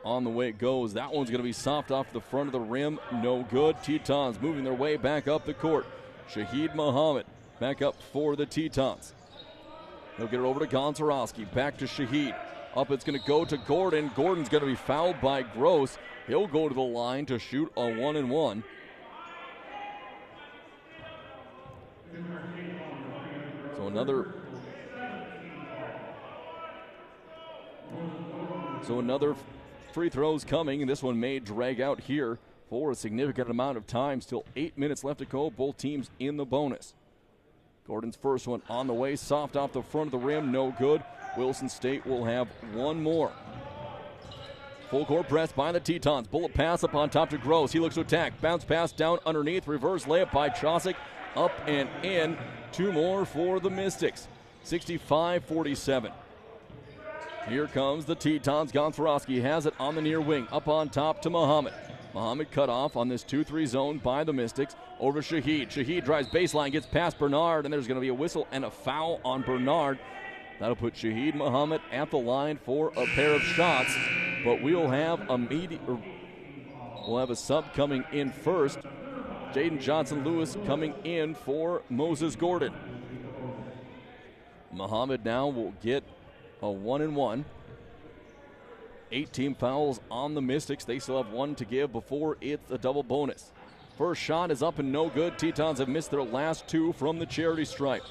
On the way it goes. That one's going to be soft off the front of the rim. No good. Tetons moving their way back up the court. Shaheed Muhammad back up for the Tetons. They'll get it over to Gonczarowski. Back to Shaheed. Up it's going to go to Gordon. Gordon's going to be fouled by Gross. He'll go to the line to shoot a 1-and-1. So another free throw's coming, and this one may drag out here for a significant amount of time. Still 8 minutes left to go. Both teams in the bonus. Gordon's first one on the way. Soft off the front of the rim. No good. Williston State will have one more. Full court press by the Tetons. Bullet pass up on top to Gross. He looks to attack. Bounce pass down underneath. Reverse layup by Chosick. Up and in. 2 more for the Mystics. 65-47. Here comes the Tetons. Gonczarowski has it on the near wing. Up on top to Muhammad. Muhammad cut off on this 2-3 zone by the Mystics. Over Shaheed. Shaheed drives baseline, gets past Bernard, and there's going to be a whistle and a foul on Bernard. That'll put Shaheed Muhammad at the line for a pair of shots. But we'll have a sub coming in first. Jaden Johnson-Lewis coming in for Moses Gordon. Muhammad now will get a 1-and-1. 8 team fouls on the Mystics. They still have 1 to give before it's a double bonus. First shot is up and no good. Tetons have missed their last 2 from the charity stripe.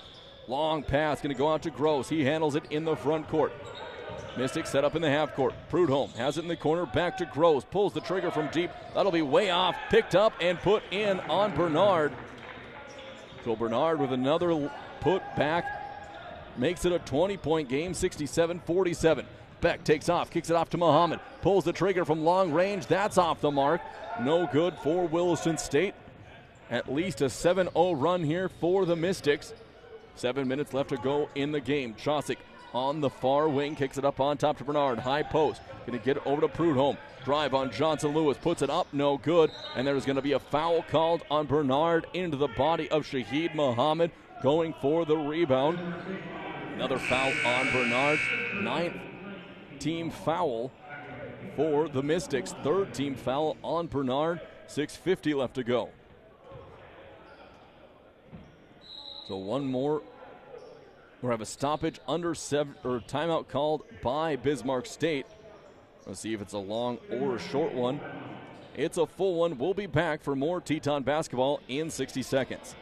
Long pass going to go out to Gross. He handles it in the front court. Mystics set up in the half court. Prudhomme has it in the corner. Back to Gross. Pulls the trigger from deep. That'll be way off. Picked up and put in on Bernard. So Bernard with another put back. Makes it a 20-point game, 67-47. Beck takes off, kicks it off to Muhammad. Pulls the trigger from long range. That's off the mark. No good for Williston State. At least a 7-0 run here for the Mystics. 7 minutes left to go in the game. Chosick on the far wing, kicks it up on top to Bernard. High post, going to get it over to Prudhomme. Drive on Johnson Lewis, puts it up, no good. And there's going to be a foul called on Bernard into the body of Shahid Muhammad, going for the rebound. Another foul on Bernard. 9th team foul for the Mystics. 3rd team foul on Bernard. 6:50 left to go. So one more. We'll have a stoppage under 7, or timeout called by Bismarck State. Let's see if it's a long or a short one. It's a full one. We'll be back for more Teton basketball in 60 seconds.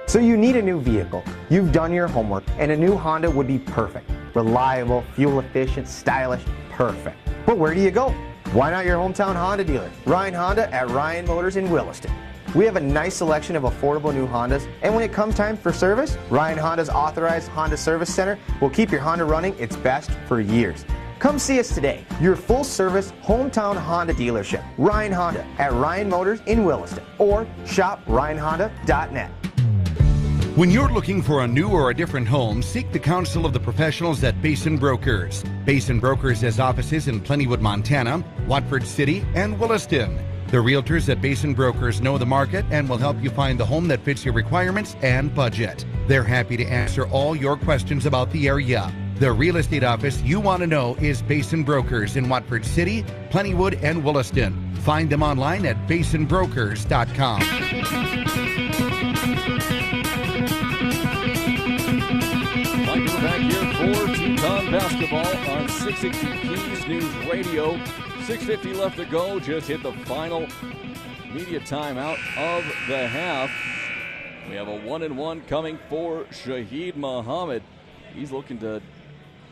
So you need a new vehicle. You've done your homework, and a new Honda would be perfect. Reliable, fuel efficient, stylish, perfect. But where do you go? Why not your hometown Honda dealer? Ryan Honda at Ryan Motors in Williston. We have a nice selection of affordable new Hondas, and when it comes time for service, Ryan Honda's authorized Honda Service Center will keep your Honda running its best for years. Come see us today, your full-service hometown Honda dealership, Ryan Honda at Ryan Motors in Williston, or shop ryanhonda.net. When you're looking for a new or a different home, seek the counsel of the professionals at Basin Brokers. Basin Brokers has offices in Plentywood, Montana, Watford City, and Williston. The realtors at Basin Brokers know the market and will help you find the home that fits your requirements and budget. They're happy to answer all your questions about the area. The real estate office you want to know is Basin Brokers in Watford City, Plentywood, and Williston. Find them online at basinbrokers.com. We're back here for Teton basketball on 660 Keys News Radio. 6:50 left to go. Just hit the final media timeout of the half. We have a 1-and-1 coming for Shahid Muhammad. He's looking to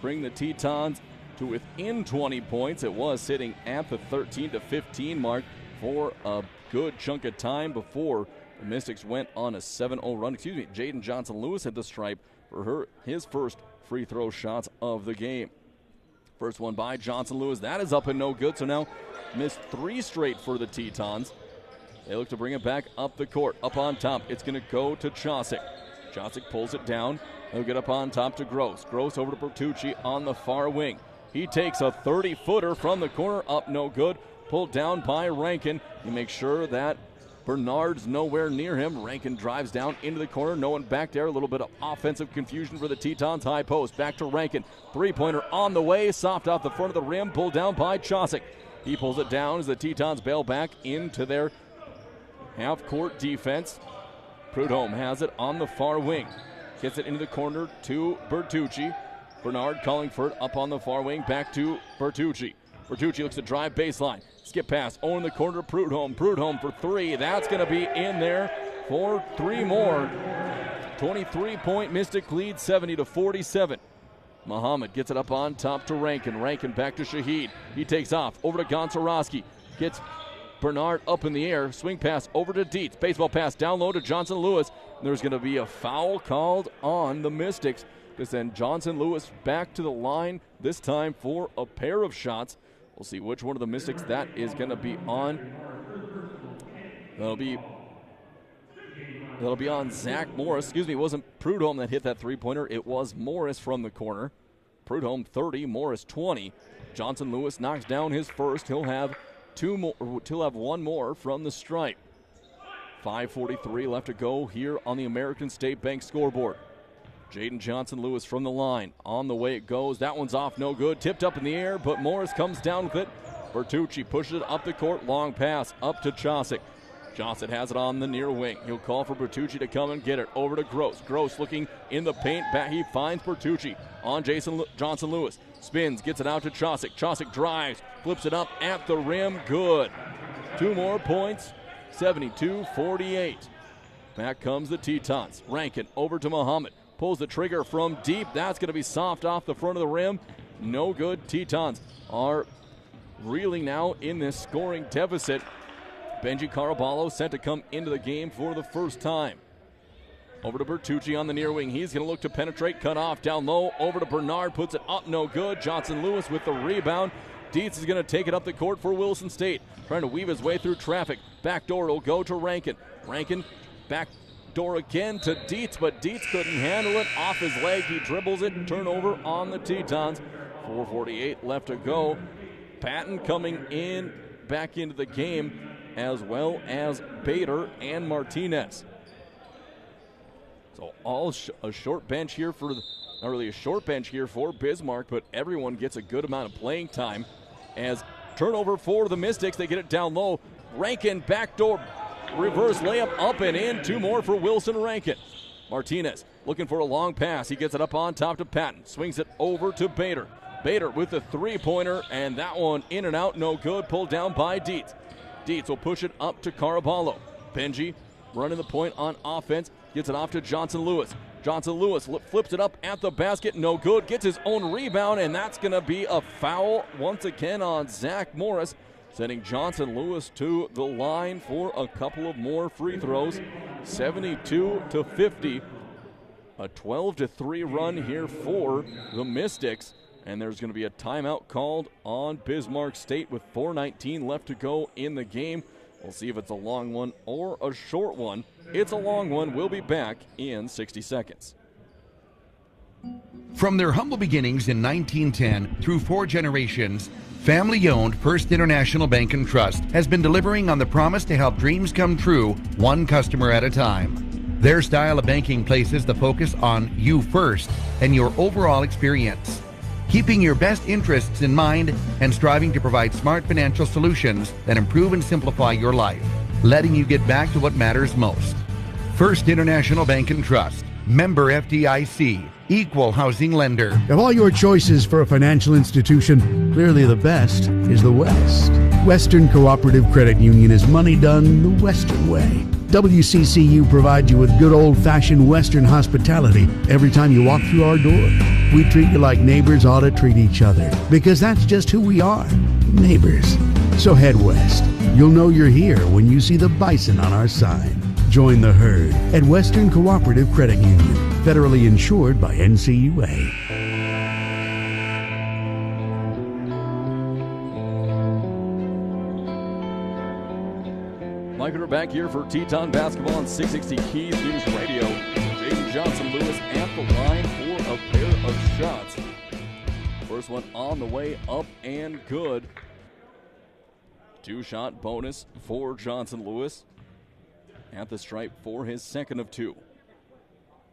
bring the Tetons to within 20 points. It was sitting at the 13-15 mark for a good chunk of time before the Mystics went on a 7-0 run. Jaden Johnson-Lewis hit the stripe for his first free throw shots of the game. First one by Johnson-Lewis. That is up and no good. So now missed 3 straight for the Tetons. They look to bring it back up the court. Up on top, it's going to go to Chosick. Chosick pulls it down. They'll get up on top to Gross. Gross over to Bertucci on the far wing. He takes a 30-footer from the corner. Up no good. Pulled down by Rankin. He makes sure that Bernard's nowhere near him. Rankin drives down into the corner. No one back there. A little bit of offensive confusion for the Tetons. High post. Back to Rankin. Three-pointer on the way. Soft off the front of the rim. Pulled down by Chosick. He pulls it down as the Tetons bail back into their half-court defense. Prudhomme has it on the far wing. Gets it into the corner to Bertucci. Bernard calling for it up on the far wing. Back to Bertucci. Bertucci looks to drive baseline. Skip pass. Own the corner. Prudhomme. Prudhomme for 3. That's going to be in there for 3 more. 23-point Mystic lead, 70-47. Muhammad gets it up on top to Rankin. Rankin back to Shahid. He takes off over to Gonczarowski. Gets Bernard up in the air. Swing pass over to Dietz. Baseball pass down low to Johnson-Lewis. There's going to be a foul called on the Mystics to send Johnson-Lewis back to the line, this time for a pair of shots. We'll see which one of the Mystics that is going to be on. That'll be on Zach Morris. Excuse me, it wasn't Prudhomme that hit that three-pointer. It was Morris from the corner. Prudhomme 30, Morris 20. Johnson-Lewis knocks down his first. He'll have 2 more. He'll have 1 more from the stripe. 5:43 left to go here on the American State Bank scoreboard. Jaden Johnson-Lewis from the line. On the way it goes. That one's off, no good. Tipped up in the air, but Morris comes down with it. Bertucci pushes it up the court. Long pass up to Chosick. Johnson has it on the near wing. He'll call for Bertucci to come and get it. Over to Gross. Gross looking in the paint. Back, he finds Bertucci on Johnson-Lewis. Spins, gets it out to Chosick. Chosick drives, flips it up at the rim. Good. 2 more points. 72-48. Back comes the Tetons. Rankin over to Muhammad. Pulls the trigger from deep. That's going to be soft off the front of the rim. No good. Tetons are reeling now in this scoring deficit. Benji Caraballo set to come into the game for the first time. Over to Bertucci on the near wing. He's going to look to penetrate. Cut off down low. Over to Bernard. Puts it up. No good. Johnson-Lewis with the rebound. Dietz is going to take it up the court for Wilson State. Trying to weave his way through traffic. Back door. It'll go to Rankin. Rankin back backdoor again to Dietz, but Dietz couldn't handle it. Off his leg, he dribbles it. Turnover on the Tetons. 4:48 left to go. Patton coming in, back into the game, as well as Bader and Martinez. So all a short bench here for, not really a short bench here for Bismarck, but everyone gets a good amount of playing time. As turnover for the Mystics, they get it down low. Rankin backdoor reverse layup up and in. 2 more for Wilson Rankin. Martinez looking for a long pass. He gets it up on top to Patton. Swings it over to Bader. Bader with the three-pointer, and that one in and out, no good. Pulled down by Dietz. Dietz will push it up to Caraballo. Benji running the point on offense. Gets it off to Johnson Lewis. Johnson Lewis flips it up at the basket. No good. Gets his own rebound, and that's going to be a foul once again on Zach Morris, sending Johnson Lewis to the line for a couple of more free throws. 72-50. A 12-3 run here for the Mystics. And there's going to be a timeout called on Bismarck State with 4:19 left to go in the game. We'll see if it's a long one or a short one. It's a long one. We'll be back in 60 seconds. From their humble beginnings in 1910 through 4 generations, family-owned First International Bank and Trust has been delivering on the promise to help dreams come true, one customer at a time. Their style of banking places the focus on you first and your overall experience, keeping your best interests in mind and striving to provide smart financial solutions that improve and simplify your life, letting you get back to what matters most. First International Bank and Trust, member FDIC, equal housing lender. Of all your choices for a financial institution, clearly the best is the West. Western Cooperative Credit Union is money done the Western way. WCCU provides you with good old-fashioned Western hospitality every time you walk through our door. We treat you like neighbors ought to treat each other, because that's just who we are, neighbors. So head west. You'll know you're here when you see the bison on our sign. Join the herd at Western Cooperative Credit Union, federally insured by NCUA. Mike, we're back here for Teton basketball on 660 Keys News Radio. Jaden Johnson-Lewis at the line for a pair of shots. First one on the way up and good. 2-shot bonus for Johnson-Lewis at the stripe for his second of 2.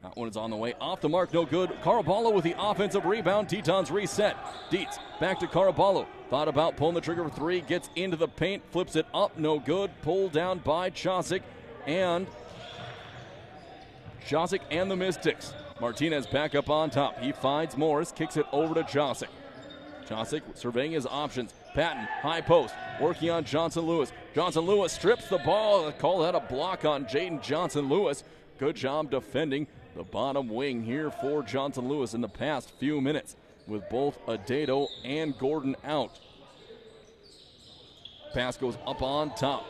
That one is on the way, off the mark, no good. Caraballo with the offensive rebound. Tetons reset. Dietz back to Caraballo. Thought about pulling the trigger for 3, gets into the paint, flips it up, no good. Pulled down by Chosick and the Mystics. Martinez back up on top. He finds Morris, kicks it over to Chosick. Chosick surveying his options. Patton, high post, working on Johnson-Lewis. Johnson-Lewis strips the ball. Call that a block on Jaden Johnson-Lewis. Good job defending the bottom wing here for Johnson-Lewis in the past few minutes, with both Adedo and Gordon out. Pass goes up on top.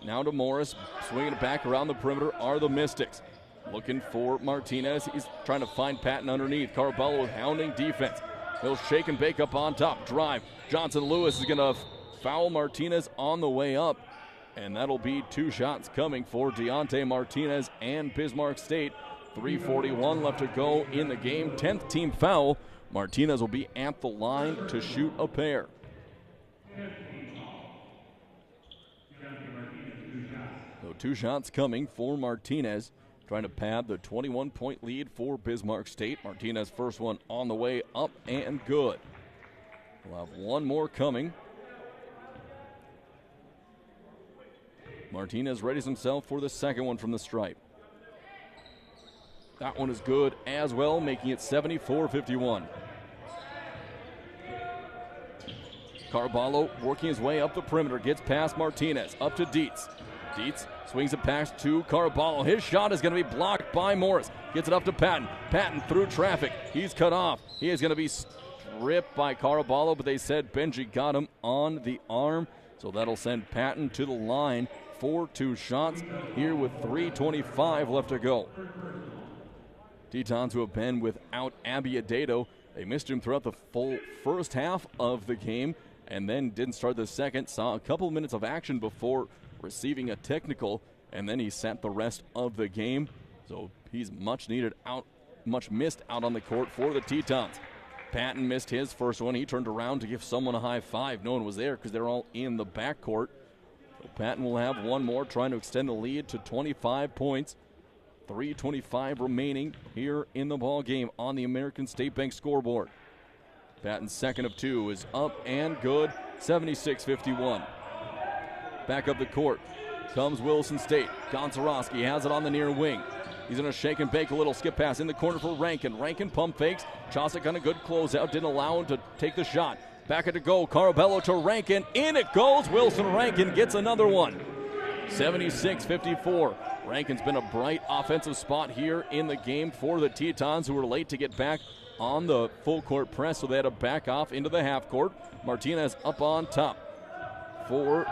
Now to Morris, swinging it back around the perimeter are the Mystics. Looking for Martinez. He's trying to find Patton underneath. Caraballo with hounding defense. He'll shake and bake up on top. Drive. Johnson-Lewis is going to foul Martinez on the way up, and that'll be 2 shots coming for Deontay Martinez and Bismarck State. 3:41 left to go in the game. 10th team foul. Martinez will be at the line to shoot a pair. So 2 shots coming for Martinez, trying to pad the 21-point lead for Bismarck State. Martinez first one on the way up and good. We'll have one more coming. Martinez readies himself for the second one from the stripe. That one is good as well, making it 74-51. Caraballo working his way up the perimeter, gets past Martinez, up to Dietz. Dietz swings it past to Caraballo. His shot is going to be blocked by Morris. Gets it up to Patton. Patton through traffic. He's cut off. He is going to be stripped by Caraballo, but they said Benji got him on the arm. So that'll send Patton to the line for 2 shots here with 3:25 left to go. Tetons, who have been without Abby Adedo, they missed him throughout the full first half of the game and then didn't start the second. Saw a couple minutes of action before receiving a technical, and then he sat the rest of the game. So he's much missed out on the court for the Tetons. Patton missed his first one. He turned around to give someone a high five. No one was there because they're all in the backcourt. So Patton will have one more, trying to extend the lead to 25 points. 3:25 remaining here in the ball game on the American State Bank scoreboard. Patton's second of two is up and good, 76-51. Back up the court comes Williston State. Gonzarowski has it on the near wing. He's going to shake and bake a little skip pass in the corner for Rankin. Rankin pump fakes. Chosick on a good closeout. Didn't allow him to take the shot. Back it to go. Carabello to Rankin. In it goes. Wilson Rankin gets another one. 76-54. Rankin's been a bright offensive spot here in the game for the Tetons, who were late to get back on the full court press, so they had to back off into the half court. Martinez up on top for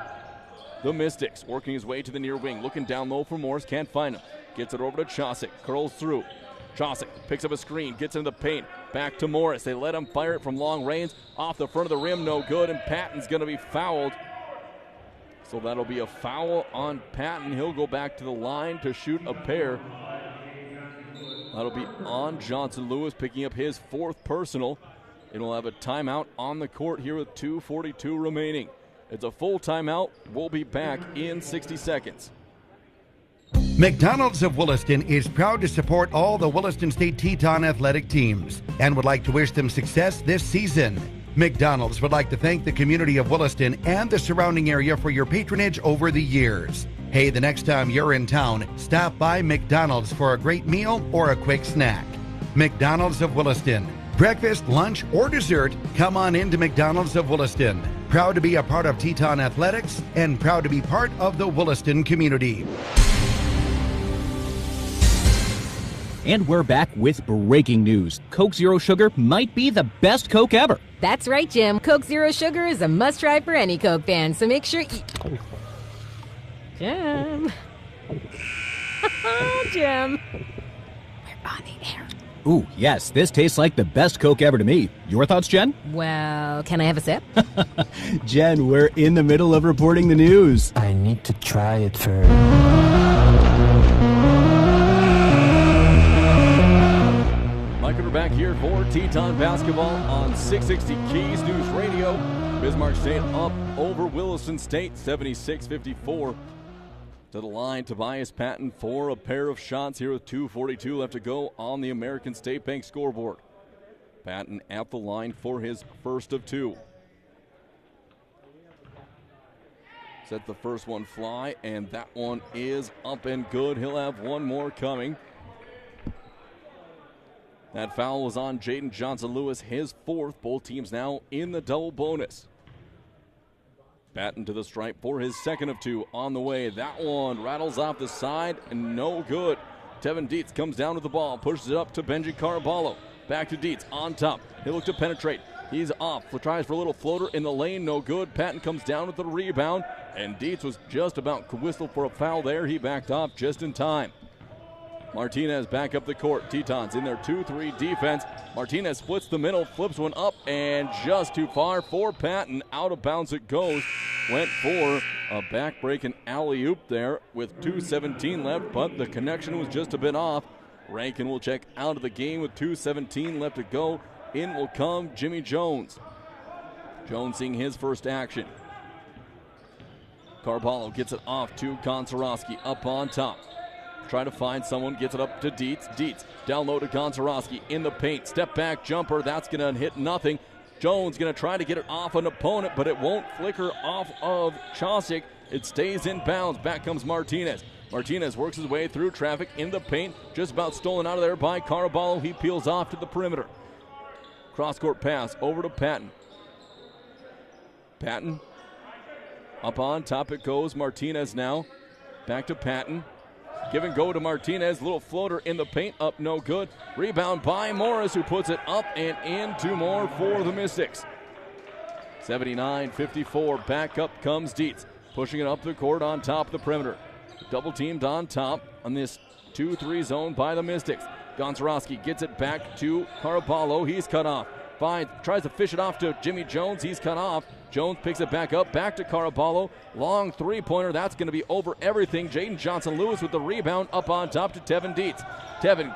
the Mystics, working his way to the near wing, looking down low for Morris, can't find him. Gets it over to Chosick, curls through. Chosick picks up a screen, gets into the paint, back to Morris. They let him fire it from long range, off the front of the rim, no good, and Patton's going to be fouled. So that'll be a foul on Patton. He'll go back to the line to shoot a pair. That'll be on Johnson Lewis, picking up his fourth personal. It'll have a timeout on the court here with 2:42 remaining. It's a full timeout. We'll be back in 60 seconds. McDonald's of Williston is proud to support all the Williston State Teton athletic teams and would like to wish them success this season. McDonald's would like to thank the community of Williston and the surrounding area for your patronage over the years. Hey, the next time you're in town, stop by McDonald's for a great meal or a quick snack. McDonald's of Williston. Breakfast, lunch, or dessert, come on into McDonald's of Williston. Proud to be a part of Teton Athletics and proud to be part of the Williston community. And we're back with breaking news. Coke Zero Sugar might be the best Coke ever. That's right, Jim. Coke Zero Sugar is a must-try for any Coke fan, so make sure Jim. Jim. We're on the air. Ooh, yes, this tastes like the best Coke ever to me. Your thoughts, Jen? Well, can I have a sip? Jen, we're in the middle of reporting the news. I need to try it first. Mike, we're back here for Teton basketball on 660 Keys News Radio. Bismarck State up over Williston State, 76-54. To the line, Tobias Patton for a pair of shots here with 2:42 left to go on the American State Bank scoreboard. Patton at the line for his first of two. Set the first one fly, and that one is up and good. He'll have one more coming. That foul was on Jaden Johnson-Lewis, his fourth. Both teams now in the double bonus. Patton to the stripe for his second of two on the way. That one rattles off the side and no good. Tevin Dietz comes down with the ball, pushes it up to Benji Caraballo. Back to Dietz on top. He'll look to penetrate. He's off. Tries for a little floater in the lane, no good. Patton comes down with the rebound, and Dietz was just about to whistle for a foul there. He backed off just in time. Martinez back up the court. Tetons in their 2-3 defense. Martinez splits the middle, flips one up, and just too far for Patton. Out of bounds it goes. Went for a back-breaking alley-oop there with 2:17 left, but the connection was just a bit off. Rankin will check out of the game with 2:17 left to go. In will come Jimmy Jones. Jones seeing his first action. Carballo gets it off to Gonzarowski up on top. Trying to find someone, gets it up to Dietz. Dietz down low to Gonzarowski in the paint. Step back jumper, that's going to hit nothing. Jones going to try to get it off an opponent, but it won't flicker off of Chosick. It stays in bounds. Back comes Martinez. Martinez works his way through traffic in the paint. Just about stolen out of there by Caraballo. He peels off to the perimeter. Cross-court pass over to Patton. Patton up on top it goes. Martinez now. Back to Patton. Give and go to Martinez. Little floater in the paint. Up no good. Rebound by Morris, who puts it up and in. Two more for the Mystics. 79-54. Back up comes Dietz. Pushing it up the court on top of the perimeter. Double teamed on top on this 2-3 zone by the Mystics. Gonzarowski gets it back to Caraballo. He's cut off. Tries to fish it off to Jimmy Jones. He's cut off. Jones picks it back up, back to Caraballo. Long three-pointer, that's going to be over everything. Jaden Johnson-Lewis with the rebound up on top to Tevin Dietz. Tevin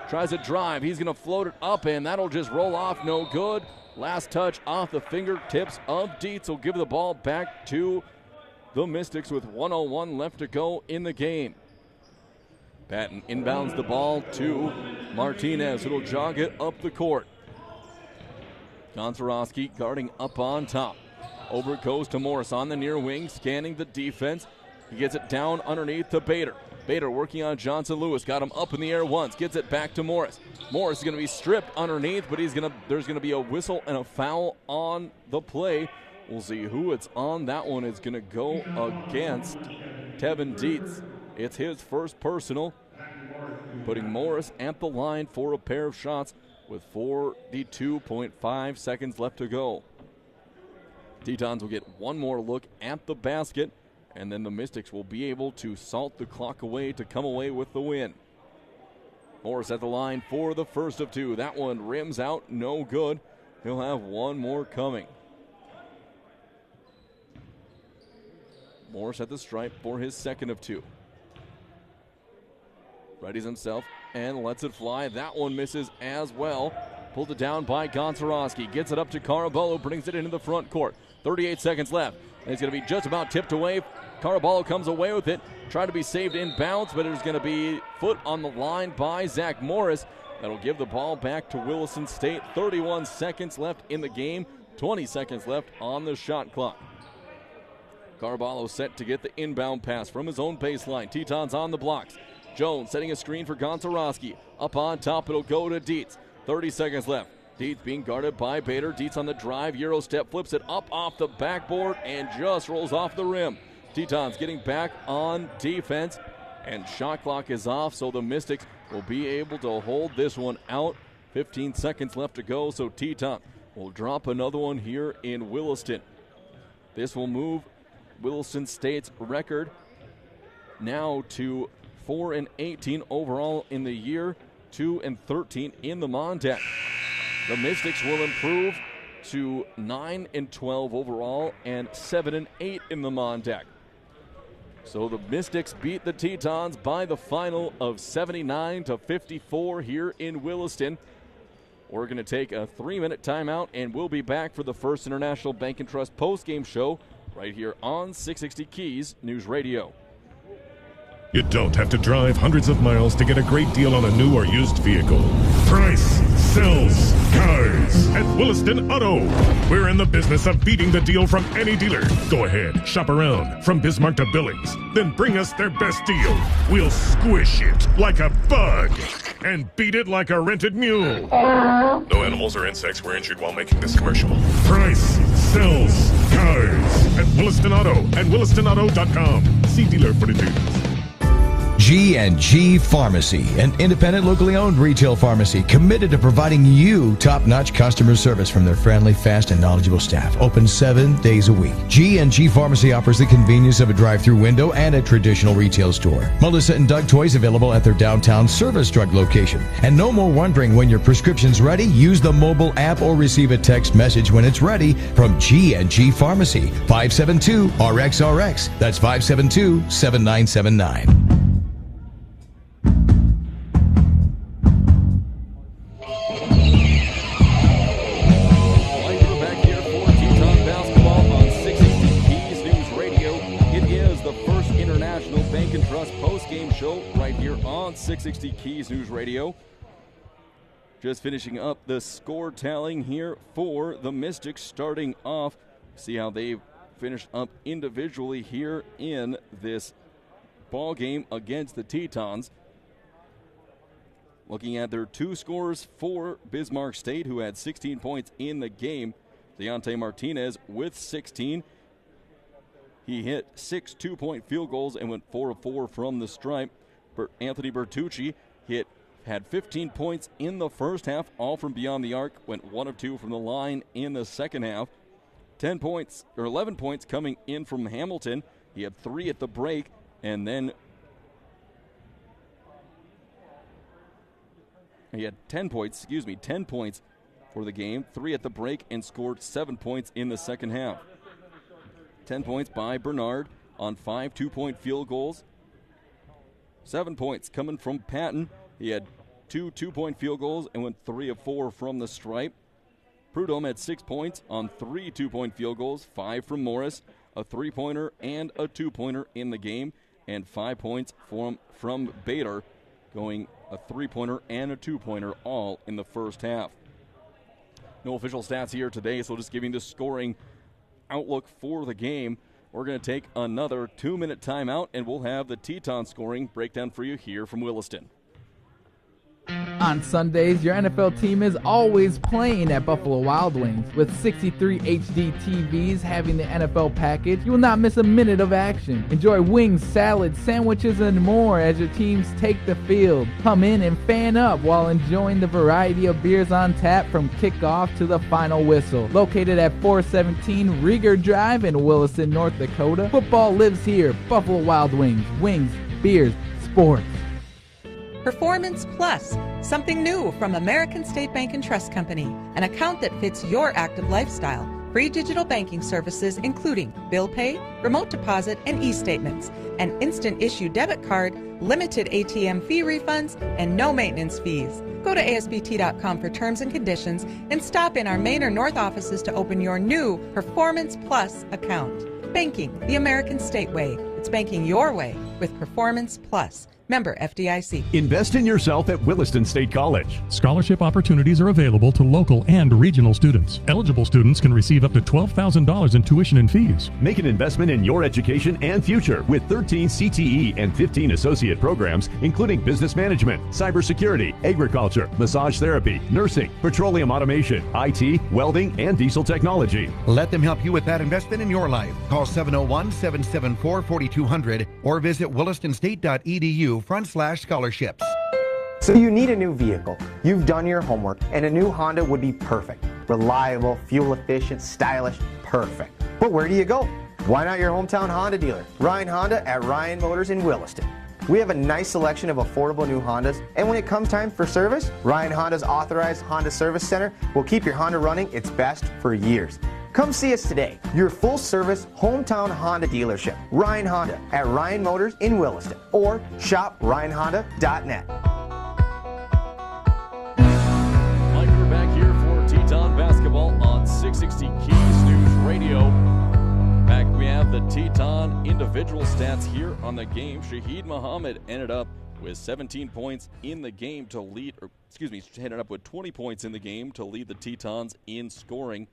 tries a drive. He's going to float it up, and that'll just roll off. No good. Last touch off the fingertips of Dietz will give the ball back to the Mystics with 1:01 left to go in the game. Patton inbounds the ball to Martinez, who'll jog it up the court. Gonzarowski guarding up on top. Over it goes to Morris on the near wing, scanning the defense. He gets it down underneath to Bader. Bader working on Johnson-Lewis. Got him up in the air once. Gets it back to Morris. Morris is going to be stripped underneath, but there's going to be a whistle and a foul on the play. We'll see who it's on. That one is going to go against Tevin Dietz. It's his first personal, putting Morris at the line for a pair of shots with 42.5 seconds left to go. Tetons will get one more look at the basket, and then the Mystics will be able to salt the clock away to come away with the win. Morris at the line for the first of two. That one rims out, no good. He'll have one more coming. Morris at the stripe for his second of two. Readies himself and lets it fly. That one misses as well. Pulled it down by Gonzarowski. Gets it up to Caraballo, brings it into the front court. 38 seconds left. And it's going to be just about tipped away. Caraballo comes away with it. Trying to be saved inbounds, but there's going to be foot on the line by Zach Morris. That'll give the ball back to Williston State. 31 seconds left in the game. 20 seconds left on the shot clock. Caraballo set to get the inbound pass from his own baseline. Tetons on the blocks. Jones setting a screen for Gonzarowski. Up on top, it'll go to Dietz. 30 seconds left. Dietz being guarded by Bader. Dietz on the drive. Euro step, flips it up off the backboard and just rolls off the rim. Tetons getting back on defense, and shot clock is off, so the Mystics will be able to hold this one out. 15 seconds left to go, so Teton will drop another one here in Williston. This will move Williston State's record now to 4-18 overall in the year, 2-13 in the Mondeck. The Mystics will improve to 9-12 overall and 7-8 in the Mondeck. So the Mystics beat the Tetons by the final of 79-54 here in Williston. We're going to take a 3-minute timeout, and we'll be back for the First International Bank and Trust postgame show right here on 660 Keys News Radio. You don't have to drive hundreds of miles to get a great deal on a new or used vehicle. Price sells cars at Williston Auto. We're in the business of beating the deal from any dealer. Go ahead, shop around from Bismarck to Billings. Then bring us their best deal. We'll squish it like a bug and beat it like a rented mule. No animals or insects were injured while making this commercial. Price sells cars at Williston Auto and WillistonAuto.com. See dealer for details. G&G Pharmacy, an independent, locally owned retail pharmacy committed to providing you top-notch customer service from their friendly, fast, and knowledgeable staff. Open 7 days a week. G&G Pharmacy offers the convenience of a drive-through window and a traditional retail store. Melissa and Doug toys available at their downtown Service Drug location. And no more wondering when your prescription's ready. Use the mobile app or receive a text message when it's ready from G&G Pharmacy. 572-RXRX. That's 572-7979. Show right here on 660 Keys News Radio. Just finishing up the score tallying here for the Mystics, starting off. See how they've finished up individually here in this ball game against the Tetons. Looking at their two scores for Bismarck State, who had 16 points in the game. Deontay Martinez with 16. He hit 6 two-point field goals and went 4 of 4 from the stripe. Anthony Bertucci had 15 points in the first half, all from beyond the arc, went 1 of 2 from the line in the second half. 11 points coming in from Hamilton. He had 3 at the break, and then he had 10 points for the game, 3 at the break, and scored 7 points in the second half. 10 points by Bernard on 5 2-point field goals. 7 points coming from Patton. He had 2 2-point field goals and went 3 of 4 from the stripe. Prudhomme had 6 points on 3 2-point field goals, 5 from Morris, a 3-pointer and a 2-pointer in the game, and 5 points from Bader, going a 3-pointer and a 2-pointer all in the first half. No official stats here today, so just giving the scoring outlook for the game. We're going to take another 2-minute timeout, and we'll have the Teton scoring breakdown for you here from Williston. On Sundays, your NFL team is always playing at Buffalo Wild Wings. With 63 HD TVs having the NFL package, you will not miss a minute of action. Enjoy wings, salads, sandwiches, and more as your teams take the field. Come in and fan up while enjoying the variety of beers on tap from kickoff to the final whistle. Located at 417 Rieger Drive in Williston, North Dakota, football lives here. Buffalo Wild Wings. Wings, beers, sports. Performance Plus, something new from American State Bank and Trust Company, an account that fits your active lifestyle. Free digital banking services including bill pay, remote deposit, and e-statements, an instant issue debit card, limited ATM fee refunds, and no maintenance fees. Go to ASBT.com for terms and conditions and stop in our Main or North offices to open your new Performance Plus account. Banking the American State way. It's banking your way with Performance Plus. Member FDIC. Invest in yourself at Williston State College. Scholarship opportunities are available to local and regional students. Eligible students can receive up to $12,000 in tuition and fees. Make an investment in your education and future with 13 CTE and 15 associate programs, including business management, cybersecurity, agriculture, massage therapy, nursing, petroleum automation, IT, welding, and diesel technology. Let them help you with that investment in your life. Call 701-774-4200 or visit willistonstate.edu/scholarships. So you need a new vehicle. You've done your homework, and a new Honda would be perfect. Reliable, fuel efficient, stylish, perfect. But where do you go? Why not your hometown Honda dealer, Ryan Honda at Ryan Motors in Williston. We have a nice selection of affordable new Hondas, and when it comes time for service, Ryan Honda's authorized Honda Service Center will keep your Honda running its best for years. Come see us today, your full-service hometown Honda dealership, Ryan Honda at Ryan Motors in Williston, or shop ryanhonda.net. Mike, we're back here for Teton basketball on 660 Keys News Radio. Back, we have the Teton individual stats here on the game. Shahid Muhammad ended up with 17 points in the game to lead, ended up with 20 points in the game to lead the Tetons in scoring.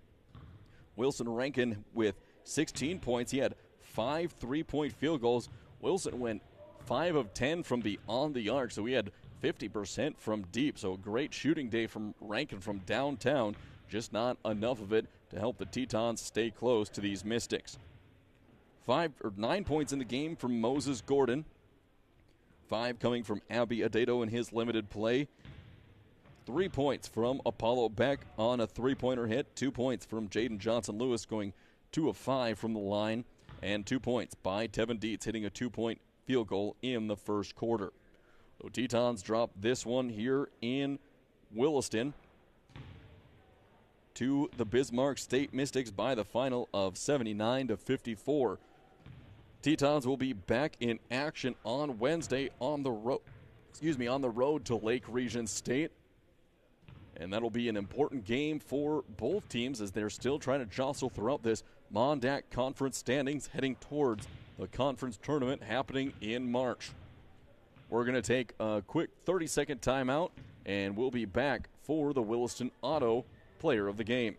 Wilson Rankin with 16 points. He had 5 3-point field goals. Wilson went 5 of 10 from beyond the arc, so he had 50% from deep. So a great shooting day from Rankin from downtown, just not enough of it to help the Tetons stay close to these Mystics. 9 points in the game from Moses Gordon. 5 coming from Abby Adedo in his limited play. 3 points from Apollo Beck on a 3-pointer hit. 2 points from Jaden Johnson-Lewis going 2 of 5 from the line. And 2 points by Tevin Dietz hitting a 2-point field goal in the first quarter. So Tetons drop this one here in Williston to the Bismarck State Mystics by the final of 79-54. Tetons will be back in action on Wednesday on the road to Lake Region State. And that'll be an important game for both teams as they're still trying to jostle throughout this Mondac Conference standings heading towards the conference tournament happening in March. We're going to take a quick 30-second timeout, and we'll be back for the Williston Auto Player of the Game.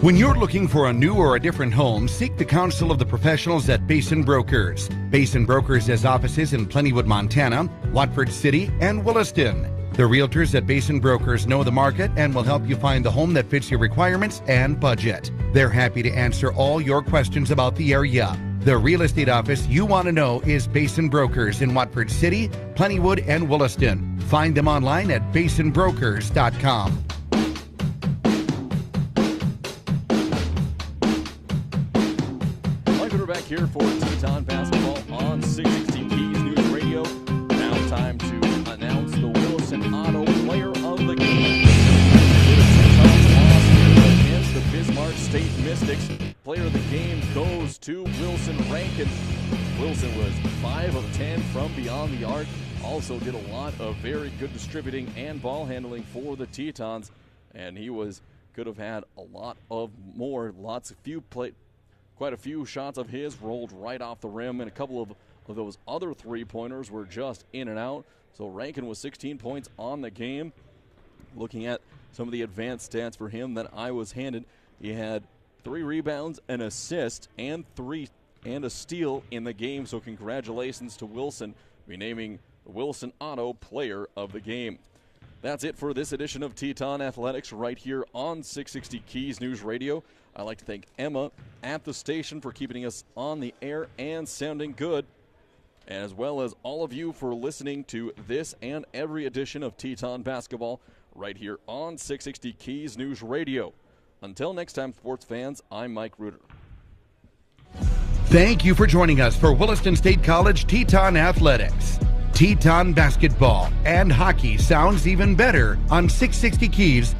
When you're looking for a new or a different home, seek the counsel of the professionals at Basin Brokers. Basin Brokers has offices in Plentywood, Montana, Watford City, and Williston. The realtors at Basin Brokers know the market and will help you find the home that fits your requirements and budget. They're happy to answer all your questions about the area. The real estate office you want to know is Basin Brokers in Watford City, Plentywood, and Williston. Find them online at basinbrokers.com. We're back here for Teton basketball on 660 Keys News Radio. Now time to announce the Williston Auto Player of the Game. The Tetons lost against the Bismarck State Mystics Rankin. Wilson was 5 of 10 from beyond the arc. Also did a lot of very good distributing and ball handling for the Tetons, and he could have had a lot of more. Quite a few shots of his rolled right off the rim, and a couple of those other three-pointers were just in and out. So Rankin was 16 points on the game. Looking at some of the advanced stats for him that I was handed, he had 3 rebounds, an assist, and a steal in the game. So congratulations to Wilson, renaming Williston Auto Player of the Game. That's it for this edition of Teton Athletics right here on 660 Keys News Radio. I'd like to thank Emma at the station for keeping us on the air and sounding good, as well as all of you for listening to this and every edition of Teton Basketball right here on 660 Keys News Radio. Until next time, sports fans, I'm Mike Reuter. Thank you for joining us for Williston State College Teton Athletics. Teton basketball and hockey sounds even better on 660 Keys